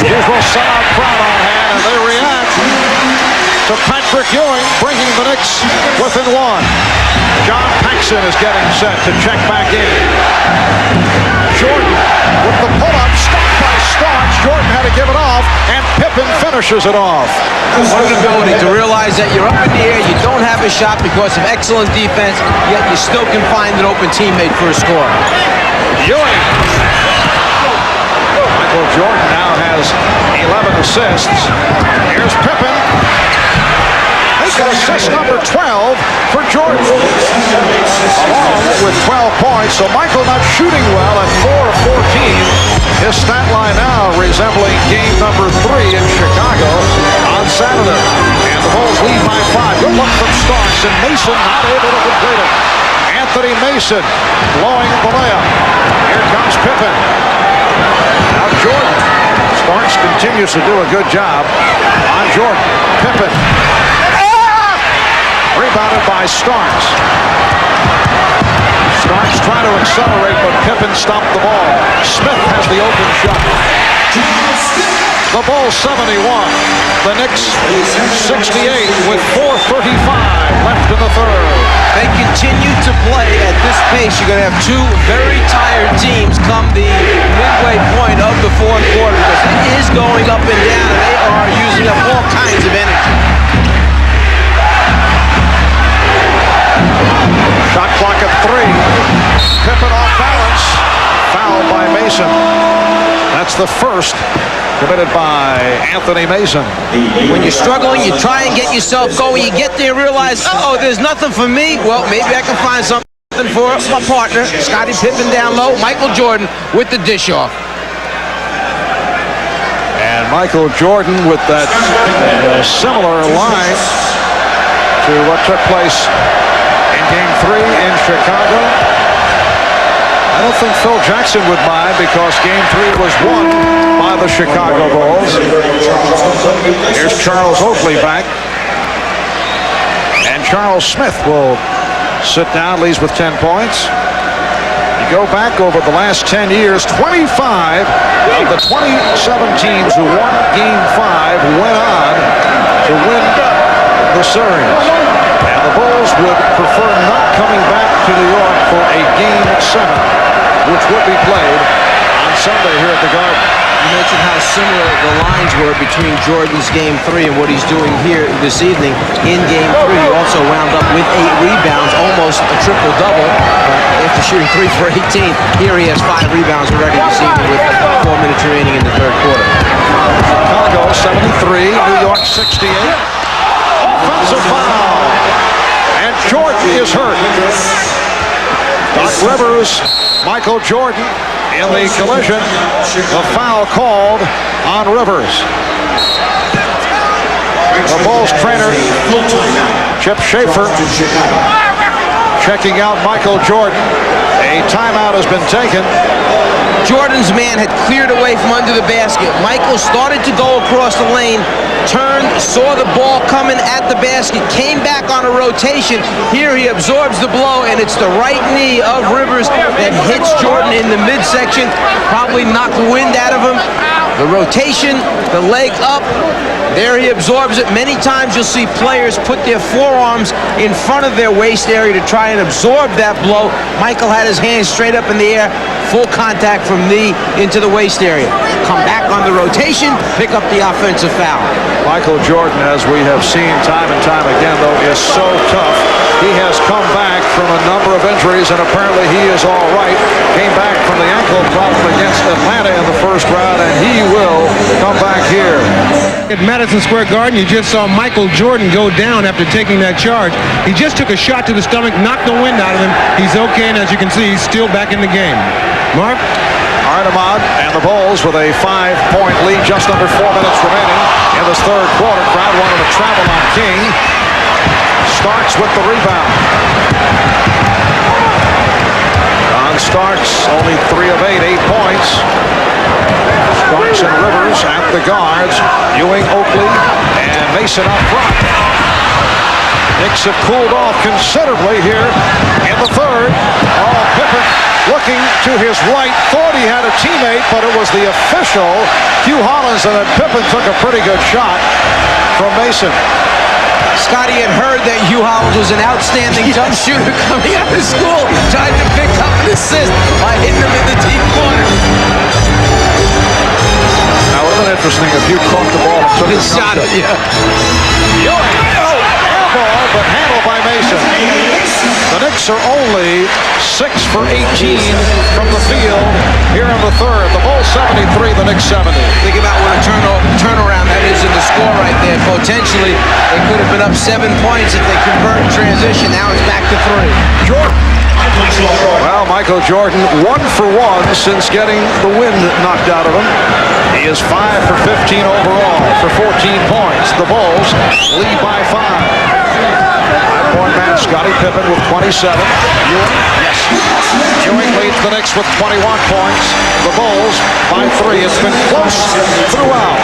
Usual sellout crowd on hand, and they react to Patrick Ewing bringing the Knicks within 1. John Paxson is getting set to check back in. Jordan with the pull-up, stopped by Starks. Jordan had to give it off, and Pippen finishes it off. What an ability to realize that you're up in the air, you don't have a shot because of excellent defense, yet you still can find an open teammate for a score. Ewing. Michael Jordan now has 11 assists. Here's Pippen. Assist number 12 for Jordan, along with 12 points. So Michael not shooting well at 4 of 14. His stat line now resembling game number 3 in Chicago on Saturday. And the Bulls lead by 5. Good look from Starks, and Mason not able to complete it. Anthony Mason blowing the layup. Here comes Pippen. Now Jordan. Starks continues to do a good job on Jordan. Pippen. Rebounded by Starks. Starks trying to accelerate, but Pippen stopped the ball. Smith has the open shot. The Bulls 71. The Knicks 68 with 4:35 left in the third. They continue to play at this pace. You're going to have 2 very tired teams come the midway point of the fourth quarter because it is going up and down, and they are using up all kinds of energy. Shot clock at 3. Pippen off balance. Fouled by Mason. That's the first committed by Anthony Mason. When you're struggling, you try and get yourself going. You get there and realize, oh, there's nothing for me. Well, maybe I can find something for my partner. Scottie Pippen down low. Michael Jordan with the dish off. And Michael Jordan with that similar line to what took place in Game 3 in Chicago. I don't think Phil Jackson would mind because Game 3 was won by the Chicago Bulls. Here's Charles Oakley back. And Charles Smith will sit down, leads with 10 points. You go back over the last 10 years, 25 of the 27 teams who won Game 5 went on to win the series. And the Bulls would prefer not coming back to New York for a Game 7, which would be played on Sunday here at the Garden. You mentioned how similar the lines were between Jordan's Game 3 and what he's doing here this evening. In Game 3, he also wound up with 8 rebounds, almost a triple-double. After shooting 3 for 18, here he has 5 rebounds already this evening with 4 minutes remaining in the third quarter. Chicago 73, New York 68. Offensive foul. And Jordan is hurt. Doc Rivers, Michael Jordan in the collision. The foul called on Rivers. The Bulls trainer, Chip Schaefer, checking out Michael Jordan. A timeout has been taken. Jordan's man had cleared away from under the basket. Michael started to go across the lane, turned, saw the ball coming at the basket, came back on a rotation. Here he absorbs the blow, and it's the right knee of Rivers that hits Jordan in the midsection. Probably knocked the wind out of him. The rotation, the leg up, there he absorbs it. Many times you'll see players put their forearms in front of their waist area to try and absorb that blow. Michael had his hands straight up in the air, full contact from knee into the waist area. Come back on the rotation, pick up the offensive foul. Michael Jordan, as we have seen time and time again, though, is so tough. He has come back from a number of injuries, and apparently he is all right. Came back from the ankle problem against Atlanta in the first round, and he will come back here. At Madison Square Garden, you just saw Michael Jordan go down after taking that charge. He just took a shot to the stomach, knocked the wind out of him. He's okay, and as you can see, he's still back in the game. Mark? All right, Ahmad, and the Bulls with a 5-point lead, just under 4 minutes remaining in this third quarter. Crowd wanted to travel on King. Starks with the rebound. Don Starks, only 3 of 8, 8 points. Starks and Rivers at the guards. Ewing, Oakley, and Mason up front. Knicks have cooled off considerably here in the third. Oh, Pippen looking to his right, thought he had a teammate, but it was the official, Hugh Hollins, and then Pippen took a pretty good shot from Mason. Scottie had heard that Hugh Hollins was an outstanding jump shooter coming out of school, tried to pick up an assist by hitting him in the deep corner. Now, isn't it interesting if you caught the ball and took a shot at you? Ball, but handled by Mason. The Knicks are only 6 for 18 from the field here in the third. The Bulls 73, the Knicks 70. Think about what a turnaround that is in the score right there. Potentially, they could have been up 7 points if they convert in transition. Now it's back to 3. Jordan. Well, Michael Jordan, 1 for 1 since getting the wind knocked out of him. He is 5 for 15 overall for 14 points. The Bulls lead by 5. 5-point man, Scottie Pippen with 27. Ewing leads the Knicks with 21 points. The Bulls by 3. It's been close throughout.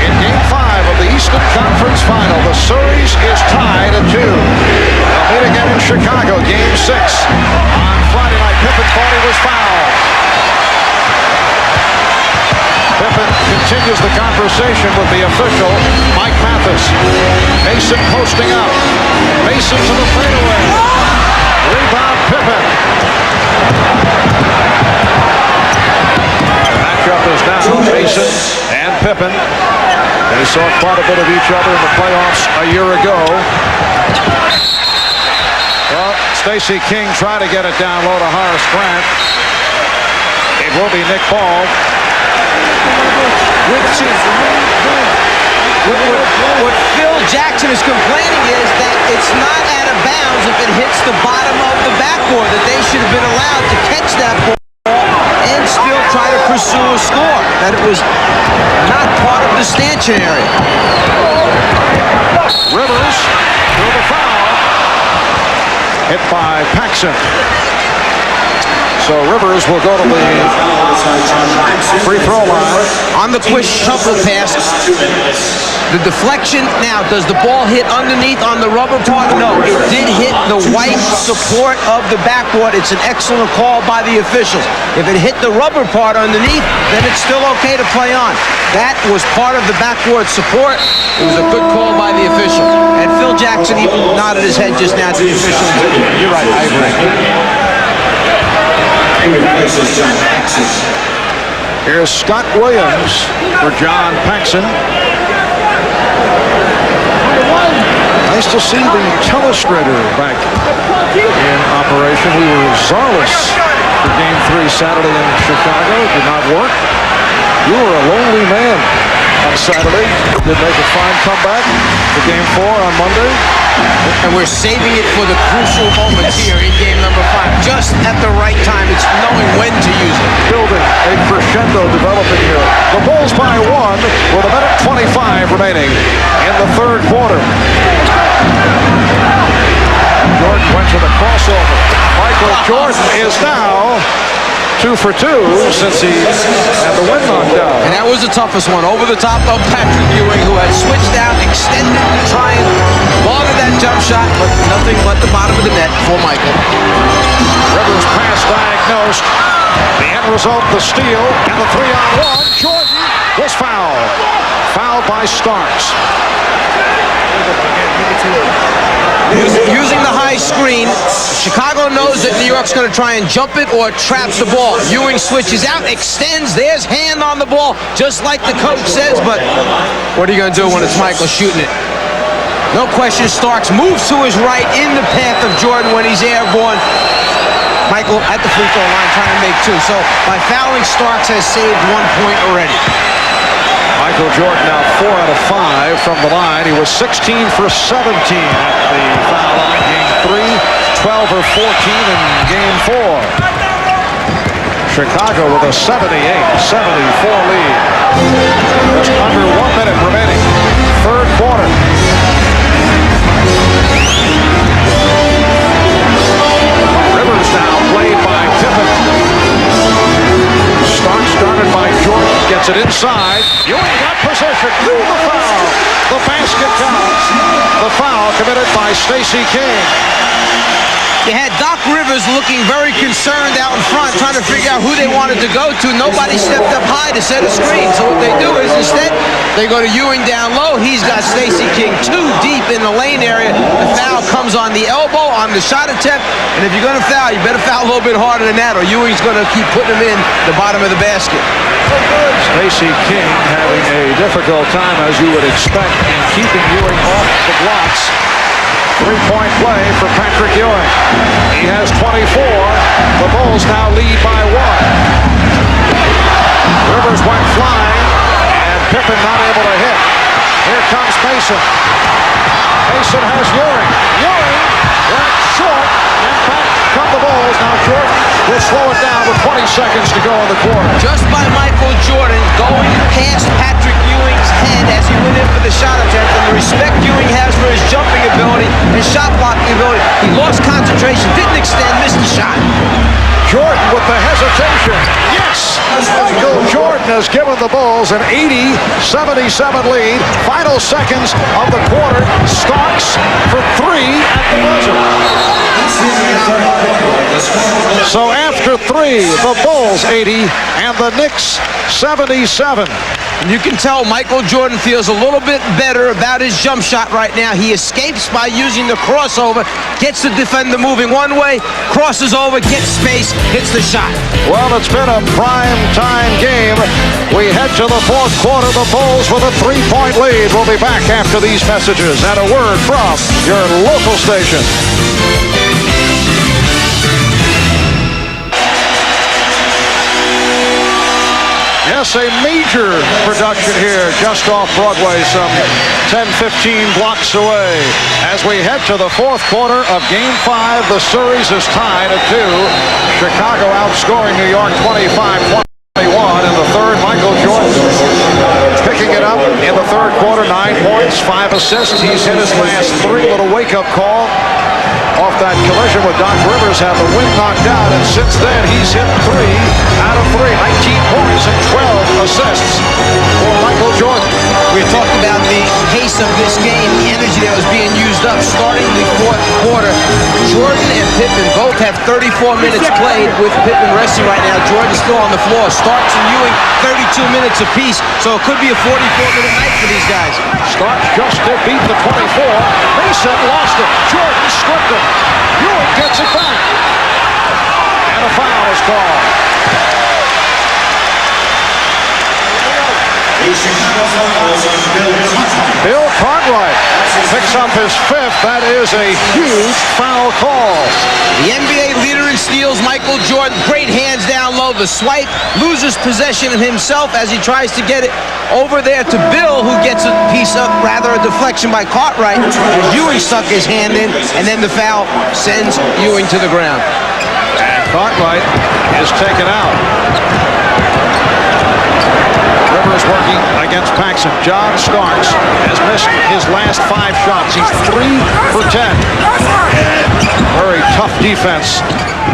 In Game 5 of the Eastern Conference Final, the series is tied at 2. They'll meet again in Chicago, Game 6. On Friday night, Pippen thought he was fouled. Pippen continues the conversation with the official, Mike Mathis. Mason posting up. Mason to the fadeaway. Rebound, Pippen. The matchup is now Mason and Pippen. They saw quite a bit of each other in the playoffs a year ago. Well, Stacey King tried to get it down low to Horace Grant. It will be Nick Ball. What Phil Jackson is complaining is that it's not out of bounds if it hits the bottom of the backboard, that they should have been allowed to catch that ball and still try to pursue a score, that it was not part of the stanchion area. Rivers through the foul. Hit by Paxson. So Rivers will go to the free throw line. On the quick shuffle pass, the deflection, now, does the ball hit underneath on the rubber part? No, it did hit the white support of the backboard. It's an excellent call by the officials. If it hit the rubber part underneath, then it's still okay to play on. That was part of the backboard support. It was a good call by the official. And Phil Jackson even nodded his head just now to the official. You're right, I agree. Here's Scott Williams for John Paxson. Nice to see the telestrator back in operation. We were czarless for Game 3 Saturday in Chicago. It did not work. You were a lonely man on Saturday. Did make a fine comeback for Game 4 on Monday. And we're saving it for the crucial moments here in game number 5. Just at the right time. It's knowing when to use it. Building a crescendo developing here. The Bulls by 1 with a minute 25 remaining in the third quarter. Jordan went to the crossover. Michael Jordan is now 2 for 2 since he had the wind knocked out. And that was the toughest one. Over the top of Patrick Ewing, who had switched out, extended to try and bother that jump shot, but nothing but the bottom of the net for Michael. Rivers pass diagnosed. The end result, the steal, and the 3-on-1. Jordan was fouled. Fouled by Starks. Using the high screen, Chicago knows that New York's going to try and jump it or trap the ball. Ewing switches out, extends, there's hand on the ball, just like the coach says, but what are you going to do when it's Michael shooting it? No question, Starks moves to his right in the path of Jordan when he's airborne. Michael at the free throw line trying to make 2. So by fouling, Starks has saved 1 point already. Michael Jordan now 4 out of 5 from the line. He was 16 for 17 at the foul line. Game 3, 12 or 14 in Game 4. Chicago with a 78-74 lead. Just under 1 minute remaining. Third quarter. Rivers now played by Pippen. Starks started by Jordan. Gets it inside. Ewing got position through the foul. The basket counts. The foul committed by Stacey King. You had Doc Rivers looking very concerned out in front, trying to figure out who they wanted to go to. Nobody stepped up high to set a screen. So what they do is instead, they go to Ewing down low. He's got Stacey King too deep in the lane area. The foul comes on the elbow, on the shot attempt. And if you're going to foul, you better foul a little bit harder than that, or Ewing's going to keep putting him in the bottom of the basket. Stacey King having a difficult time, as you would expect, in keeping Ewing off the blocks. 3-point play for Patrick Ewing. He has 24. The Bulls now lead by 1. Rivers went flying, and Pippen not able to hit. Here comes Mason. Mason has Ewing. Ewing went short, and back come the Bulls. Now Jordan will slow it down with 20 seconds to go in the quarter. Just by Michael Jordan going past Patrick Ewing's head as he went in for the shot attempt, and the respect Ewing has for his jumping ability and shot blocking ability. He lost concentration, didn't extend, missed the shot. Jordan with the hesitation. Yes! Michael Jordan has given the Bulls an 80-77 lead. Final seconds of the quarter. Starks for 3 at the buzzer. So after 3, the Bulls 80 and the Knicks 77. And you can tell Michael Jordan feels a little bit better about his jump shot right now. He escapes by using the crossover, gets the defender moving one way, crosses over, gets space, hits the shot. Well, it's been a prime time game. We head to the fourth quarter. The Bulls with a 3-point lead. We'll be back after these messages and a word from your local station. Yes, us a major production here just off Broadway, some 10-15 blocks away. As we head to the fourth quarter of Game 5, the series is tied at 2. Chicago outscoring New York 25-21 in the third. Michael Jordan picking it up in the third quarter, 9 points, 5 assists. He's hit his last 3. Little wake-up call off that collision with Doc Rivers, had the wind knocked out, and since then he's hit 3 out of 3, 19 points and 12 assists for Michael Jordan. We talked about the pace of this game, the energy that was being used up starting the fourth quarter. Jordan and Pippen both have 34 minutes played, with Pippen resting right now. Jordan's still on the floor. Starks and Ewing, 32 minutes apiece, so it could be a 44-minute night for these guys. Starks just did beat the 24. Mason lost it. Jordan stripped it. Ewing gets it back. And a foul is called. Bill Cartwright picks up his 5th. That is a huge foul call. The NBA leader in steals, Michael Jordan. Great hands down low. The swipe, loses possession of himself as he tries to get it over there to Bill, who gets a piece of, rather, a deflection by Cartwright. Ewing stuck his hand in, and then the foul sends Ewing to the ground. And Cartwright is taken out. Rivers working against Paxson. John Starks has missed his last 5 shots. He's 3 for 10. Very tough defense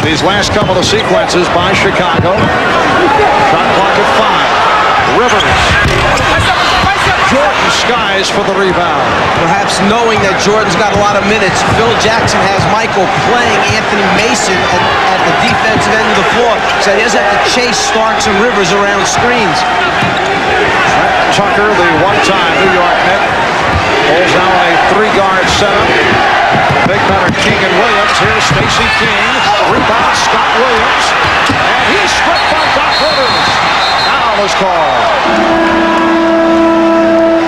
these last couple of sequences by Chicago. Shot clock at 5. Rivers. Jordan skies for the rebound. Perhaps knowing that Jordan's got a lot of minutes, Phil Jackson has Michael playing Anthony Mason at the defensive end of the floor, so he doesn't have to chase Starks and Rivers around screens. Tucker, the one-time New York Knick, holds now a 3-guard setup. Big men are King and Williams. Here's Stacey King. Rebound, Scott Williams. And he's stripped by Doc Rivers. Foul is called.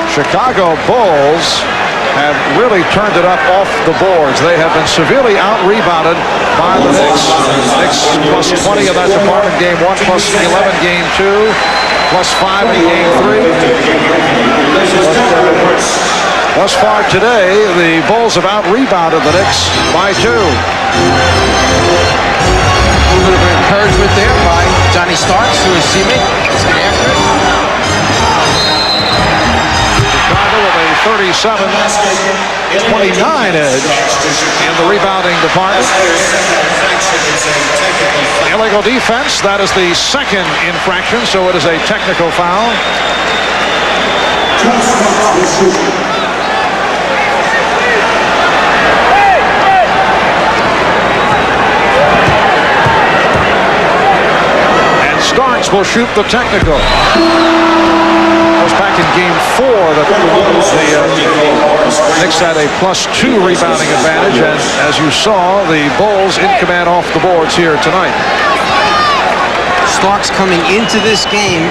Chicago Bulls have really turned it up off the boards. They have been severely out-rebounded by the Knicks. Knicks plus 20 in that department, game 1, plus 11, game 2, plus 5 in game 3. Thus far today, the Bulls have out-rebounded the Knicks by 2. A little bit of encouragement there by Johnny Starks, who is teammate. Let's get after it. Chicago with a 37-29 edge in the rebounding department. Illegal defense, that is the second infraction, so it is a technical foul. And Starks will shoot the technical. That was back in game 4 that the Knicks had a +2 rebounding advantage, and as you saw, the Bulls in command off the boards here tonight. Starks coming into this game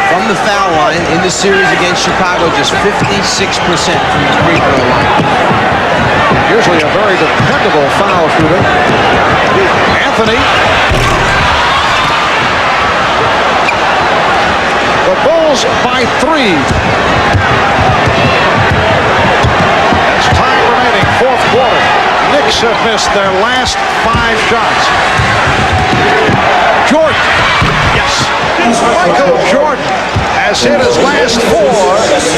from the foul line in the series against Chicago, just 56% from the free throw line. Usually a very dependable foul shooter. Anthony. The Bulls by 3. That's time remaining, fourth quarter. Knicks have missed their last 5 shots. Jordan. Yes. Michael Jordan has hit his last 4.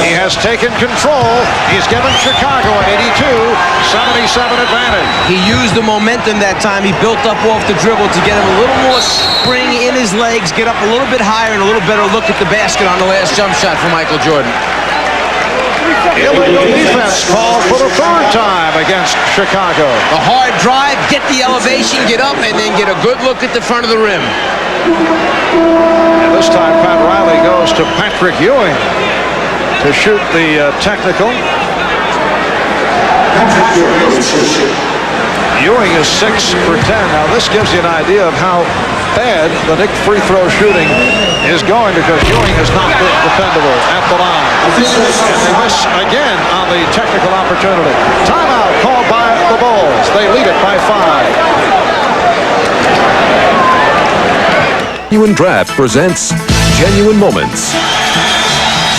He has taken control. He's given Chicago an 82-77 advantage. He used the momentum that time. He built up off the dribble to get him a little more spring in his legs, get up a little bit higher, and a little better look at the basket on the last jump shot for Michael Jordan. Illegal defense called for the 3rd time against Chicago. A hard drive, get the elevation, get up, and then get a good look at the front of the rim. And this time Pat Riley goes to Patrick Ewing to shoot the technical. Ewing is 6 for 10. Now this gives you an idea of how bad the Knicks free throw shooting is going, because Ewing has not been dependable at the line. And they miss again on the technical opportunity. Timeout called by the Bulls. They lead it by 5. Draft presents genuine moments.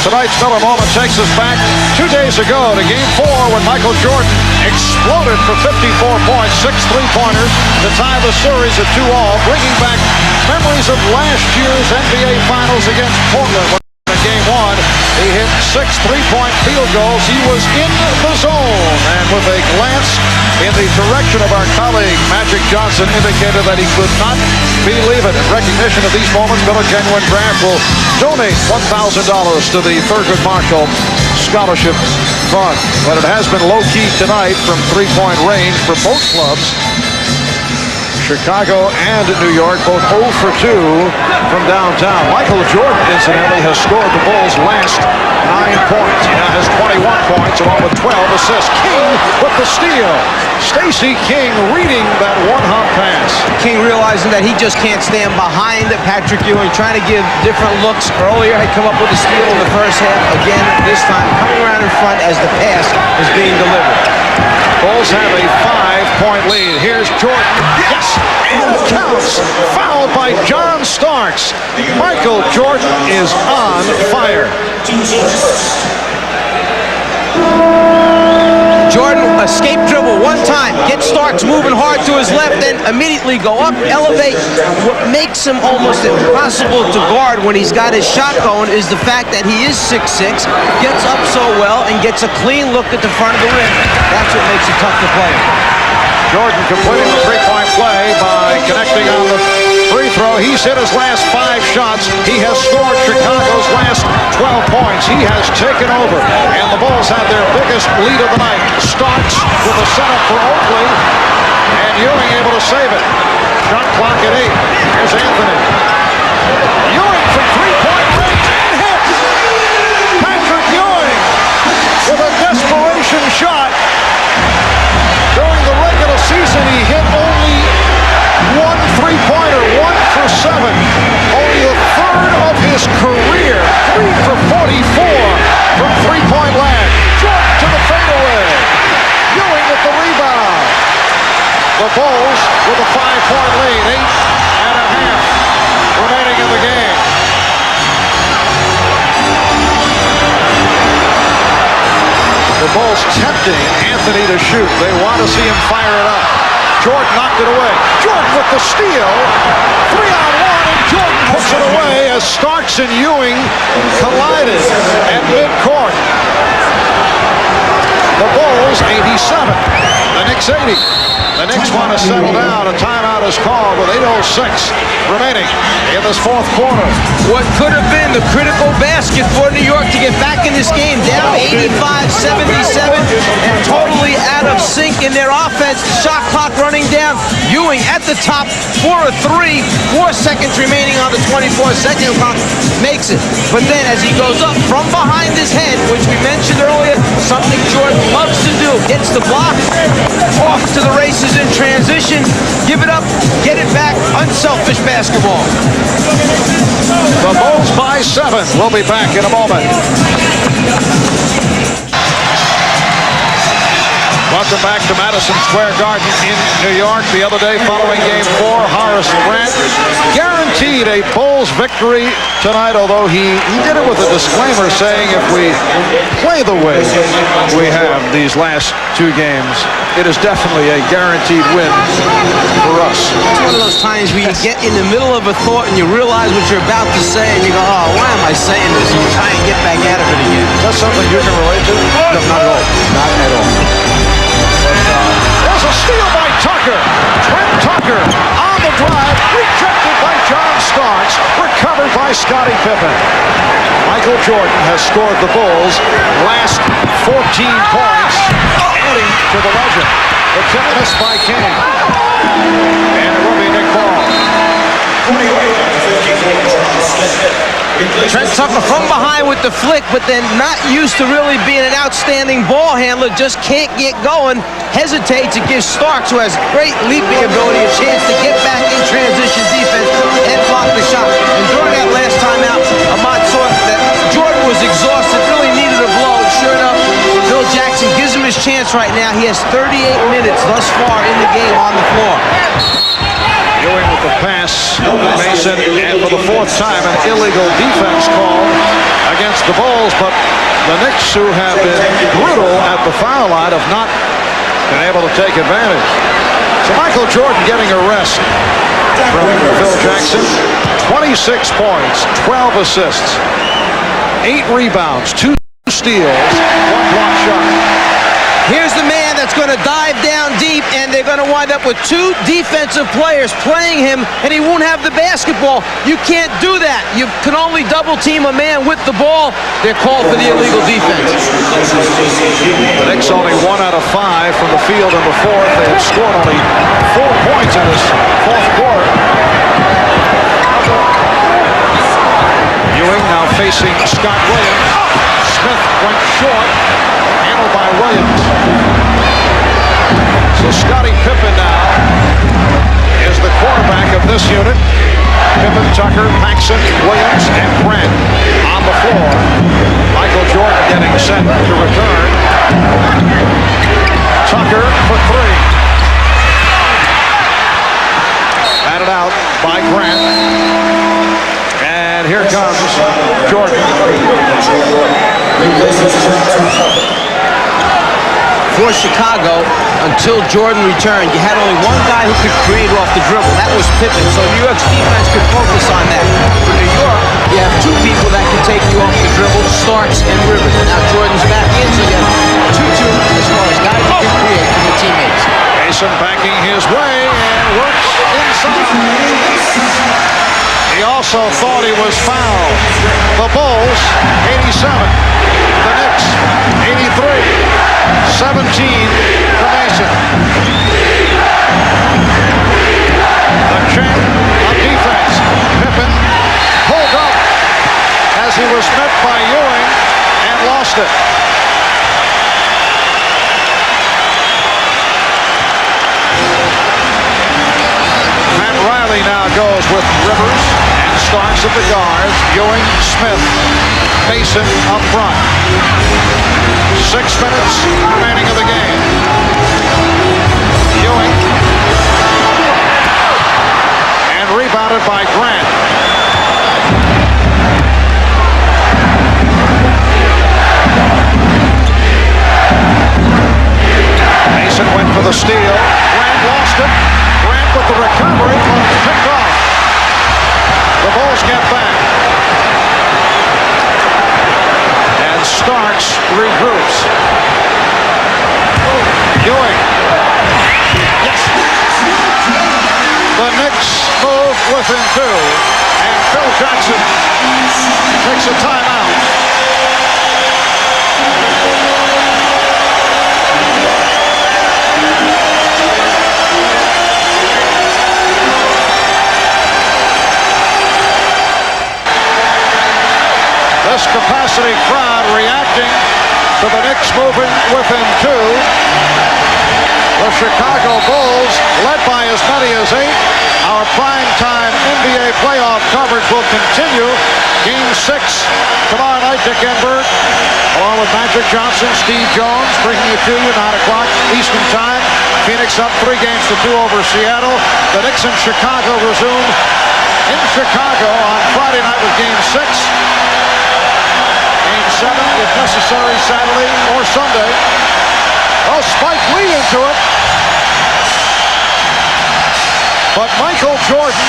Tonight's Miller Moment takes us back 2 days ago to Game 4 when Michael Jordan exploded for 54 points, 6 3-pointers to tie the series at 2-all, bringing back memories of last year's NBA Finals against Portland. In Game 1, he hit 6 3-point field goals. He was in the zone, and with a glance in the direction of our colleague Magic Johnson indicated that he could not believe it. In recognition of these moments, Miller Genuine Draft will donate $1,000 to the Thurgood Marshall Scholarship Fund. But it has been low-key tonight from three-point range for both clubs. Chicago and New York, both 0 for 2 from downtown. Michael Jordan, incidentally, has scored the Bulls' last 9 points. He now has 21 points along with 12 assists. King with the steal. Stacey King reading that one-hop pass. King realizing that he just can't stand behind Patrick Ewing, trying to give different looks. Earlier had come up with a steal in the first half. Again, this time coming around in front as the pass is being delivered. Bulls have a 5-point lead. Here's Jordan. Yes! And it counts. Fouled by John Starks. Michael Jordan is on fire. Jordan escape dribble one time, gets Starks moving hard to his left, then immediately go up, elevate. What makes him almost impossible to guard when he's got his shot going is the fact that he is 6'6", gets up so well, and gets a clean look at the front of the rim. That's what makes it tough to play. Jordan completing the three-point play by connecting on the free throw. He's hit his last 5 shots. He has scored Chicago's last 12 points. He has taken over, and the Bulls have their biggest lead of the night. Starks with a setup for Oakley, and Ewing able to save it. Shot clock at 8. Here's Anthony. Ewing from three-point range and hits. Patrick Ewing with a desperation shot. During the regular season, he hit only 1 3-pointer, 1 for 7. Only a third of his career, 3 for 44 from three-point land. Jordan to the fadeaway. Ewing with the rebound. The Bulls with a 5-point lead, 8.5 remaining in the game. The Bulls tempting Anthony to shoot. They want to see him fire it up. Jordan knocked it away. Jordan with the steal. 3-on-1, and Jordan puts it away as Starks and Ewing collided at midcourt. The Bulls 87. The Knicks 80. The Knicks want to settle down. A timeout is called with 8:06 remaining in this fourth quarter. What could have been the critical basket for New York to get back in this game, down 85-77 and totally out of sync in their offense. The shot clock running down. Ewing at the top, 4 of 3, 4 seconds remaining on the 24-second clock, makes it. But then as he goes up from behind his head, which we mentioned earlier, something Jordan loves to do, gets the block, off to the races in transition, give it up, get it back, unselfish basketball. The Bulls by 7. We'll be back in a moment. Welcome back to Madison Square Garden in New York. The other day following Game 4, Horace Grant guaranteed a Bulls victory tonight, although he did it with a disclaimer saying if we play the way we have these last 2 games, it is definitely a guaranteed win for us. It's one of those times where you get in the middle of a thought and you realize what you're about to say and you go, oh, why am I saying this? And you try and get back out of it again. Is that something you can relate to? No, not at all. Not at all. There's a steal by Tucker. Trent Tucker on the drive, rejected by John Starks, recovered by Scottie Pippen. Michael Jordan has scored the Bulls' last 14 points, adding to the legend. The tip missed by King. And it will be Nick Ball. Trent Tucker from behind with the flick, but then not used to really being an outstanding ball handler, just can't get going, hesitates. It gives Starks, who has great leaping ability, a chance to get back in transition defense and block the shot. And during that last time out, Ahmad saw that Jordan was exhausted, really needed a blow. Sure enough, Phil Jackson gives him his chance right now. He has 38 minutes thus far in the game on the floor. Ewing with the pass. Mason, and for the fourth time, an illegal defense call against the Bulls, but the Knicks, who have been brutal at the foul line, have not been able to take advantage. So Michael Jordan getting a rest from Phil Jackson. 26 points, 12 assists, 8 rebounds, 2 steals, 1 block shot. Here's the man that's going to dive down deep, and they're going to wind up with 2 defensive players playing him, and he won't have the basketball. You can't do that. You can only double team a man with the ball. They're called for the illegal defense. The Knicks only 1 out of 5 from the field in the fourth. They have scored only 4 points in this fourth quarter. Ewing now facing Scott Williams. Smith went short. Handled by Williams. So Scottie Pippen now is the quarterback of this unit. Pippen, Tucker, Paxson, Williams, and Grant on the floor. Michael Jordan getting set to return. Tucker for 3. Batted out by Grant. And here comes Jordan. For Chicago, until Jordan returned, you had only one guy who could create off the dribble. That was Pippen. So New York's defense could focus on that. For New York, you have 2 people that can take you off the dribble, Starks and Rivers. Now Jordan's back in, so you have 2-2 as far as guys who can create for your teammates. Mason backing his way and works inside. He also thought he was fouled. The Bulls, 87. The Knicks, 83. 17 for Mason. The champ on defense. Pippen pulled up as he was met by Ewing and lost it. Pat Riley now goes with Rivers and Starks at the guards. Ewing, Smith, Mason up front. 6 minutes remaining of the game. Ewing. And rebounded by Grant. Mason went for the steal. Grant lost it. Grant with the recovery, but it's picked off. The Bulls get back. And Starks regroups. Ewing. Yes. The Knicks move within 2. And Phil Jackson takes a timeout. This capacity crowd reacting to the Knicks moving within 2. The Chicago Bulls led by as many as 8. Our primetime NBA playoff coverage will continue. Game 6 tomorrow night to Denver, along with Magic Johnson, Steve Jones, bringing it to you 9 o'clock Eastern Time. Phoenix up 3 games to 2 over Seattle. The Knicks in Chicago resume in Chicago on Friday night with Game 6. Game 7, if necessary, Saturday or Sunday. Oh, Spike Lee into it. But Michael Jordan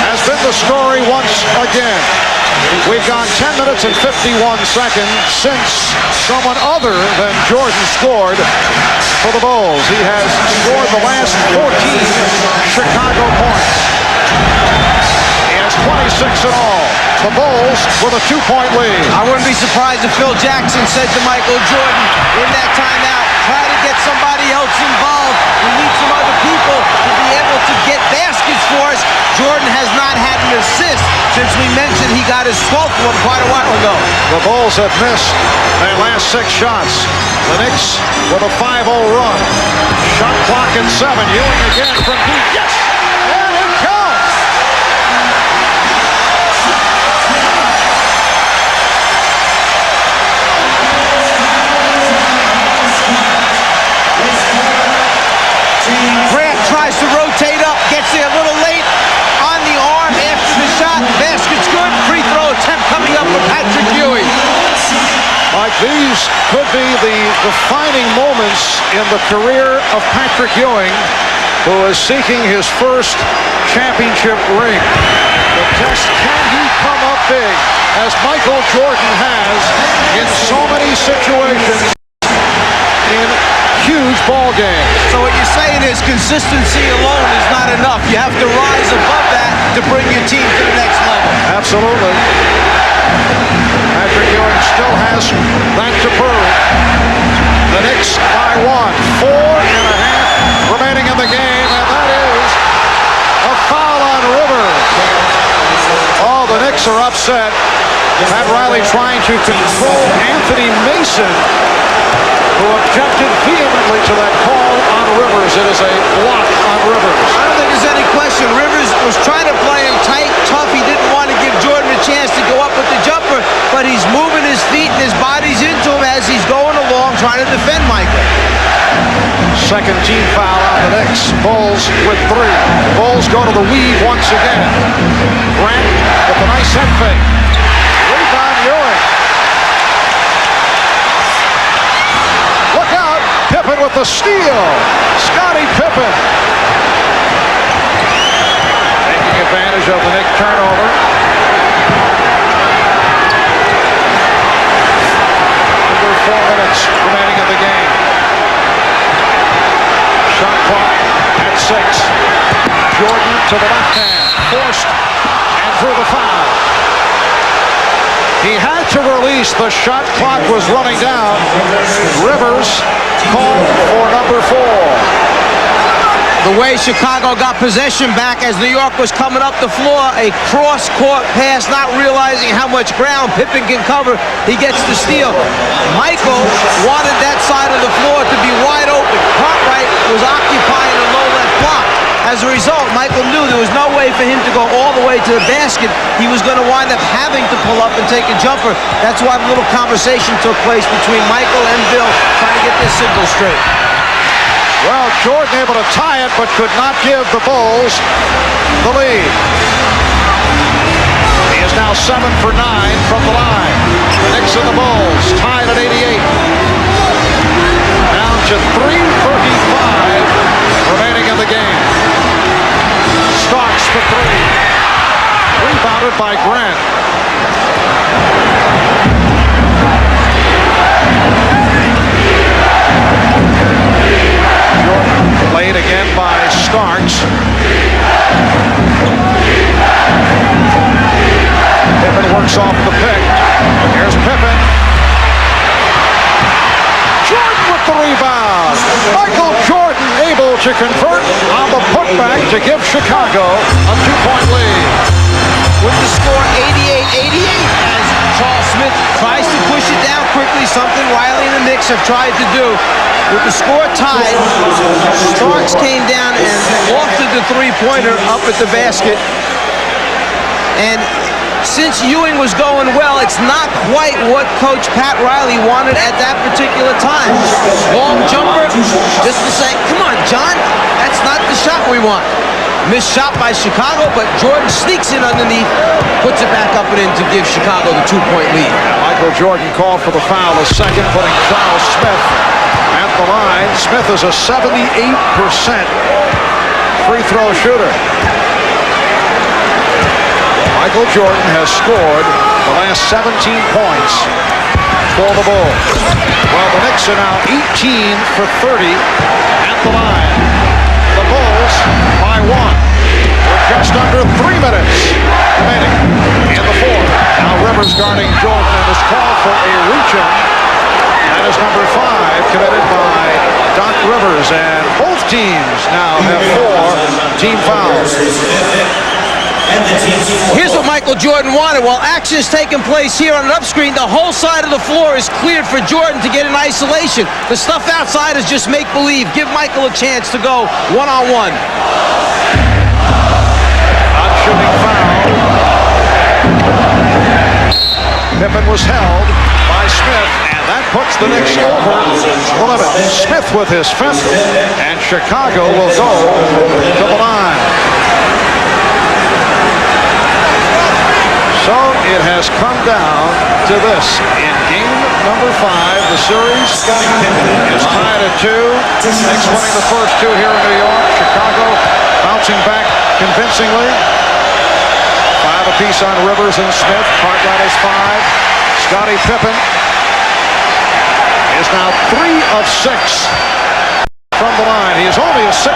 has been the story once again. We've gone 10 minutes and 51 seconds since someone other than Jordan scored for the Bulls. He has scored the last 14 Chicago points. He has 26 in all. The Bulls with a 2-point lead. I wouldn't be surprised if Phil Jackson said to Michael Jordan in that timeout, try to get somebody else involved. We need some other people to be able to get baskets for us. Jordan has not had an assist since we mentioned he got his 12th one quite a while ago. The Bulls have missed their last 6 shots. The Knicks with a 5-0 run. Shot clock at 7. Ewing again from deep. Yes! And it comes! Grant tries to rotate up, gets there a little like these could be the defining moments in the career of Patrick Ewing, who is seeking his first championship ring. The test, can he come up big, as Michael Jordan has in so many situations in huge ball games. So what you're saying is consistency alone is not enough. You have to rise above that to bring your team to the next level. Absolutely. Patrick Ewing still has that to prove. The Knicks by 1. 4.5 remaining in the game, and that is a foul on Rivers. Oh, the Knicks are upset. Pat Riley trying to control Anthony Mason, who objected vehemently to that call on Rivers. It is a block on Rivers. I don't think there's any question. Rivers was trying to play him tight, tough. He didn't want to give Jordan a chance to go up with the jumper, but he's moving his feet and his body's into him as he's going along trying to defend Michael. Second team foul on the Knicks. Bulls with 3. Bulls go to the weave once again. Grant with a nice head fake. Rebound Ewing. Look out! Pippen with the steal. Scottie Pippen. Taking advantage of the Knicks turnover. Under 4 minutes remaining in the game. Shot clock at 6. Jordan to the left hand. Forced and through the foul. He had to release. The shot clock was running down. Rivers called for number 4. The way Chicago got possession back as New York was coming up the floor, a cross-court pass, not realizing how much ground Pippen can cover. He gets the steal. Michael wanted that side of the floor to be wide open. Cartwright was occupying a low left block. As a result, Michael knew there was no way for him to go all the way to the basket. He was going to wind up having to pull up and take a jumper. That's why the little conversation took place between Michael and Bill trying to get their signal straight. Well, Jordan able to tie it, but could not give the Bulls the lead. He is now 7 for 9 from the line. The Knicks and the Bulls tied at 88. Down to 3:35 remaining in the game. Starks for 3. Rebounded by Grant. Jordan played again by Starks. Pippen works off the pick. Here's Pippen. Jordan with the rebound. Michael Jordan able to convert on the putback to give Chicago a 2-point lead. With the score 88-88 as Charles Smith tries to push it down quickly, something Riley and the Knicks have tried to do. With the score tied, Starks came down and lofted the three-pointer up at the basket. And since Ewing was going well, it's not quite what Coach Pat Riley wanted at that particular time. Long jumper, just to say, come on, John, that's not the shot we want. Missed shot by Chicago, but Jordan sneaks in underneath, puts it back up and in to give Chicago the 2-point lead. Michael Jordan called for the foul, the second, putting Charles Smith at the line. Smith is a 78% free throw shooter. Michael Jordan has scored the last 17 points for the Bulls. Well, the Knicks are now 18 for 30 at the line. The Bulls by 1 with just under 3 minutes remaining in the fourth. Now Rivers guarding Jordan and is called for a reach-in. That is number 5, committed by Doc Rivers, and both teams now have 4 team fouls. Here's what Michael Jordan wanted. While action is taking place here on an up screen, the whole side of the floor is cleared for Jordan to get in isolation. The stuff outside is just make-believe. Give Michael a chance to go one-on-one. Non-shooting foul. Pippen was held by Smith, and that puts the Knicks over the limit. Smith with his 5th, and Chicago will go to the line. So it has come down to this. In game number 5, the series is tied at 2. Knicks winning the first 2 here in New York. Chicago bouncing back convincingly. 5 apiece on Rivers and Smith. Cartwright is 5. Scottie Pippen is now 3 of 6 from the line. He is only a 66%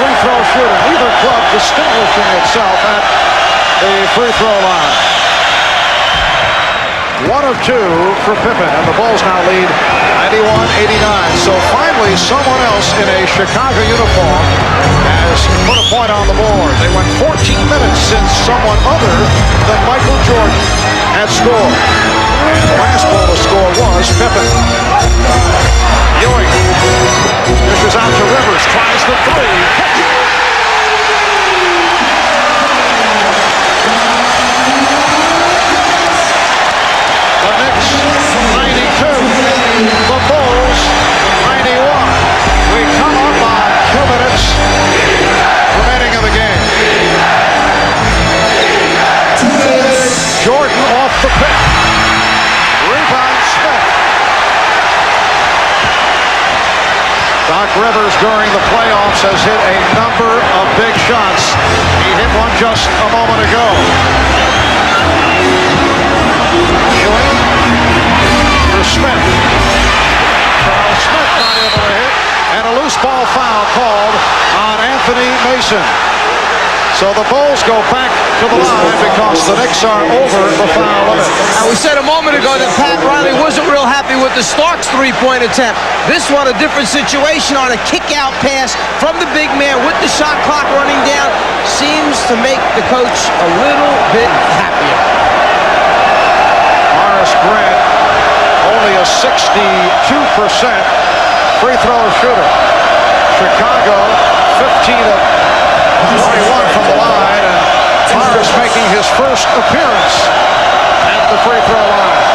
free throw shooter. Neither club distinguishing itself at the free throw line. 1 of 2 for Pippen, and the Bulls now lead 91-89. So finally, someone else in a Chicago uniform has put a point on the board. They went 14 minutes since someone other than Michael Jordan had scored. And the last ball to score was Pippen. Ewing dishes out to Rivers, tries the 3. The Knicks 92, the Bulls 91. We come up on 2 minutes remaining of the game. Jordan off the pick. Rebound Smith. Doc Rivers during the playoffs has hit a number of big shots. He hit one just a moment ago. Ewing for Smith. Charles Smith not able to hit. And a loose ball foul called on Anthony Mason. So the Bulls go back to the line because the Knicks are over the foul limit. And we said a moment ago that Pat Riley wasn't real happy with the Starks 3-point attempt. This one a different situation on a kick-out pass from the big man with the shot clock running down. Seems to make the coach a little bit happier. Horace Grant, only a 62% free throw shooter. Chicago, 15 of 21 from the line, and Horace making his first appearance at the free throw line.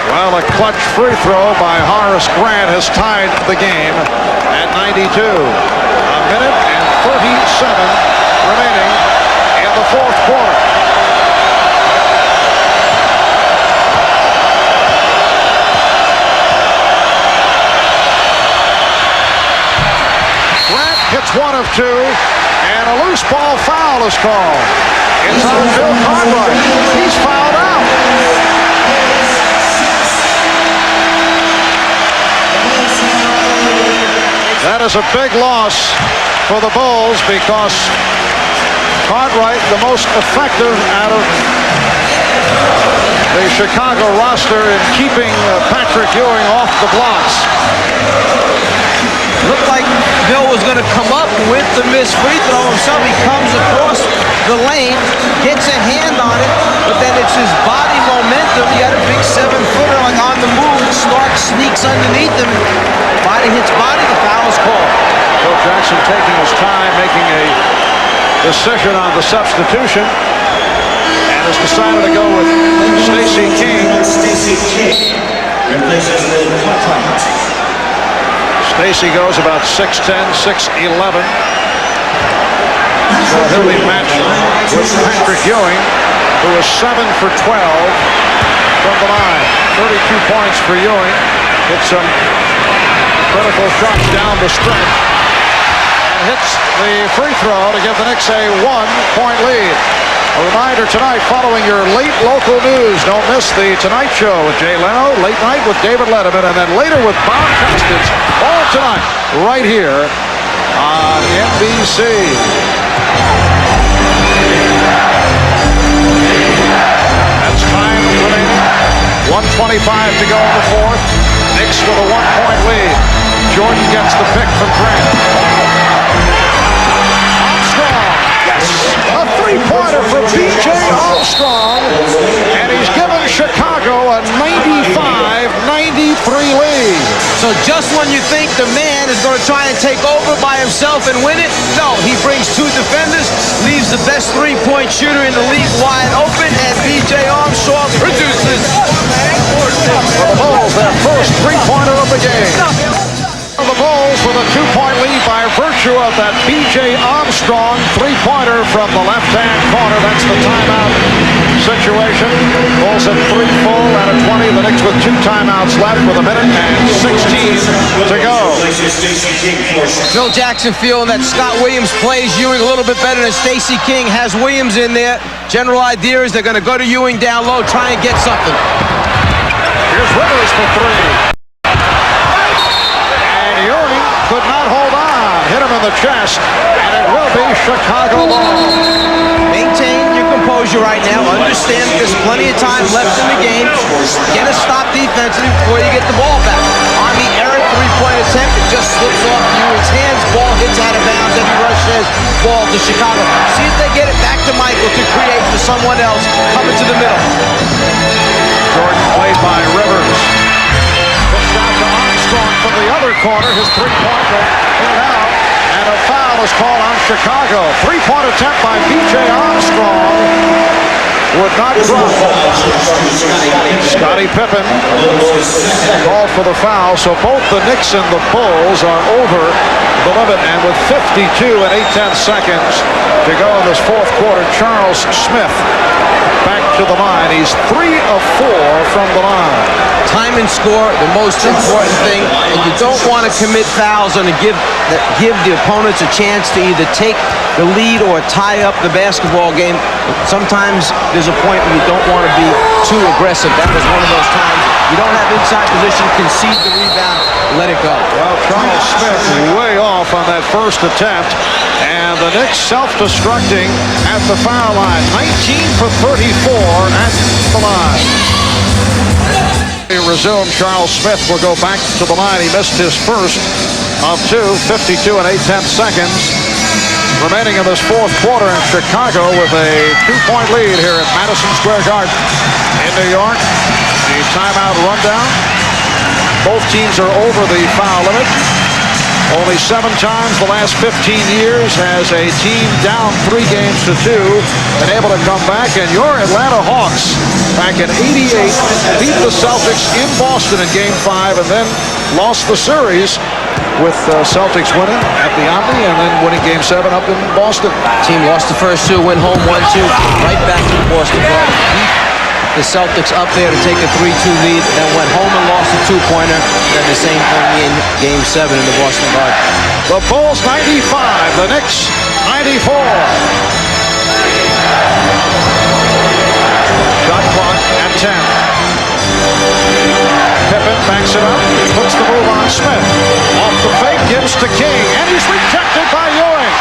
Well, a clutch free throw by Horace Grant has tied the game at 92. A minute and 37 remaining in the fourth quarter. Grant hits 1 of 2, and a loose ball foul is called. It's on Bill Cartwright. He's fouled out. That is a big loss for the Bulls because Cartwright, the most effective out of the Chicago roster in keeping Patrick Ewing off the blocks. Looked like Bill was going to come up with the missed free throw himself. He comes across the lane, gets a hand on it, but then it's his body momentum. He had a big 7-footer like on the move. Stark sneaks underneath him. Body hits body, the foul is called. Phil Jackson taking his time, making a decision on the substitution, and has decided to go with Stacey King. Stacey goes about 6'10", 6'11". So he'll be matched with Patrick Ewing, who is 7 for 12 from the line. 32 points for Ewing. Hit some critical shots down the stretch. And hits the free throw to give the Knicks a 1-point lead. A reminder tonight, following your late local news, don't miss the Tonight Show with Jay Leno, late night with David Letterman, and then later with Bob Costas, all tonight, right here on NBC. That's time remaining. 1:25 to go in the fourth. Knicks with a 1-point lead. Jordan gets the pick from Grant. Armstrong, yes, a 3-pointer for B.J. Armstrong, and he's given Chicago a 95-93 lead. So just when you think the man is going to try and take over by himself and win it, no, he brings 2 defenders, leaves the best 3-point shooter in the league wide open, and B.J. Armstrong produces. For the Bulls, their first 3-pointer of the game. The the Bulls with a 2-point lead by virtue of that B.J. Armstrong three-pointer from the left-hand corner. That's the timeout situation. Bulls at 3 full out of 20. The Knicks with 2 timeouts left with a minute and 16 to go. Phil Jackson feeling that Scott Williams plays Ewing a little bit better than Stacey King. Has Williams in there. General idea is they're going to go to Ewing down low, try and get something. Here's Rivers for 3. And Ewing could not hold on. Hit him in the chest. And it will be Chicago ball. Maintain your composure right now. Understand there's plenty of time left in the game. Get a stop defensively before you get the ball back. On the errant 3-point attempt, it just slips off Ewing's hands. Ball hits out of bounds. Eddie Rush says ball to Chicago. See if they get it back to Michael to create for someone else coming to the middle. Jordan played by Rivers. Pushed out to Armstrong from the other corner. His three-pointer in and out. And a foul is called on Chicago. 3-point attempt by B.J. Armstrong. Would not drop. Scottie Pippen called for the foul. So both the Knicks and the Bulls are over the limit. And with 52 and 8/10 seconds to go in this fourth quarter, Charles Smith back to the line. He's 3 of 4 from the line. Time and score, the most important thing. And you don't want to commit fouls and give the opponents a chance to either take the lead or tie up the basketball game. Sometimes there's a point where you don't want to be too aggressive. That was one of those times. You don't have inside position, concede the rebound, let it go. Well, Charles Smith way off on that first attempt. And the Knicks self-destructing at the foul line. 19 for 34 at the line. Resume. Charles Smith will go back to the line. He missed his first of 2. 52 and 8/10 seconds remaining in this fourth quarter, in Chicago with a 2-point lead here at Madison Square Garden in New York. The timeout rundown. Both teams are over the foul limit. Only 7 times the last 15 years has a team down 3 games to 2 been able to come back. And your Atlanta Hawks back in '88 beat the Celtics in Boston in Game 5 and then lost the series with Celtics winning at the Omni and then winning Game 7 up in Boston. Team lost the first 2, went home 1-2, right back to the Boston Garden. The Celtics up there to take a 3-2 lead, then went home and lost a 2-pointer. Then the same thing in Game 7 in the Boston Garden. The Bulls 95, the Knicks 94. Shot clock at 10. Pippen backs it up, puts the move on Smith. Off the fake, gives to King, and he's rejected by Ewing.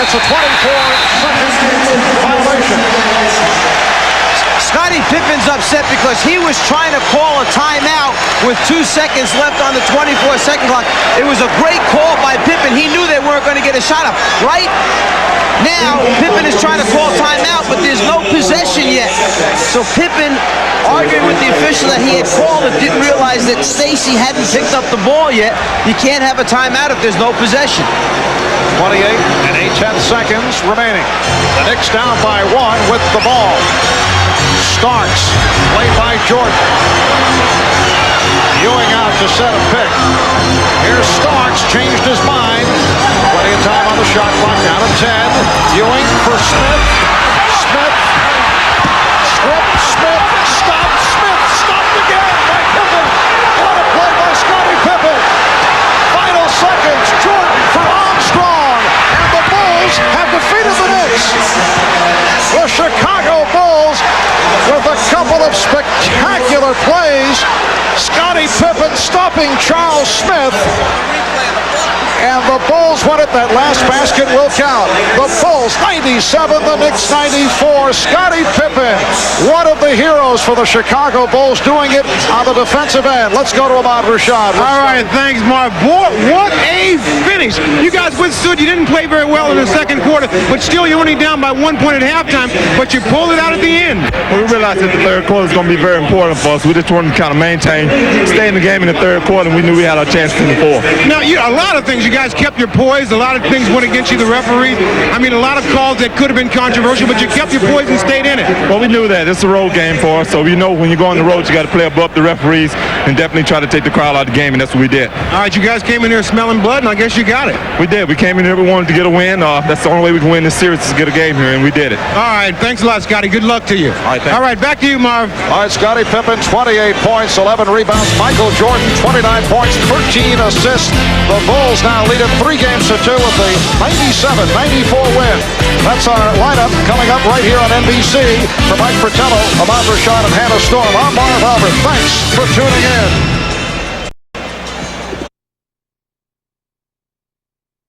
It's a 24-second violation. Scottie Pippen's upset because he was trying to call a timeout with 2 seconds left on the 24-second clock. It was a great call by Pippen. He knew they weren't going to get a shot up. Right now, Pippen is trying to call timeout, but there's no possession yet. So Pippen arguing with the official that he had called and didn't realize that Stacey hadn't picked up the ball yet. You can't have a timeout if there's no possession. 28 and 8/10 seconds remaining. The Knicks down by 1 with the ball. Starks, played by Jordan. Ewing out to set a pick. Here's Starks, changed his mind. Plenty of time on the shot clock, down to 10. Ewing for Smith. Smith. Smith. Stopped again by Pippen. What a play by Scottie Pippen. Final seconds, Jordan for Armstrong. And the Bulls have defeated the Knicks. The Chicago Bulls with a couple of spectacular plays. Scottie Pippen stopping Charles Smith. And the Bulls won it. That last basket will count. The Bulls 97, the Knicks 94. Scottie Pippen, one of the heroes for the Chicago Bulls, doing it on the defensive end. Let's go to Ahmad Rashad. All right, thanks, Mark. Boy, what a finish. You guys withstood. You didn't play very well in the second quarter, but still you're only down by 1 point at halftime, but you pulled it out at the end. We realized that the third quarter is going to be very important for us. We just wanted to kind of maintain stay in the game in the third quarter, and we knew we had our chance in the fourth. Now, a lot of things, you guys kept your poise. A lot of things went against you, the referee. I mean, a lot of calls that could have been controversial, but you kept your poise and stayed in it. Well, we knew that. It's a road game for us, so we know when you go on the road, you got to play above the referees and definitely try to take the crowd out of the game, and that's what we did. All right, you guys came in here smelling blood, and I guess you got it. We did. We came in here, we wanted to get a win. That's the only way we can win this series is to get a game here, and we did it. All right, thanks a lot, Scotty. Good luck to you. All right, back to you, Marv. All right, Scottie Pippen, 28 points, 11 rebounds. Michael Jordan, 29 points, 13 assists. The Bulls now lead it 3-2 with a 97-94 win. That's our lineup coming up right here on NBC. For Mike Fratello, Ahmad Rashad, and Hannah Storm, I'm Marv Albert. Thanks for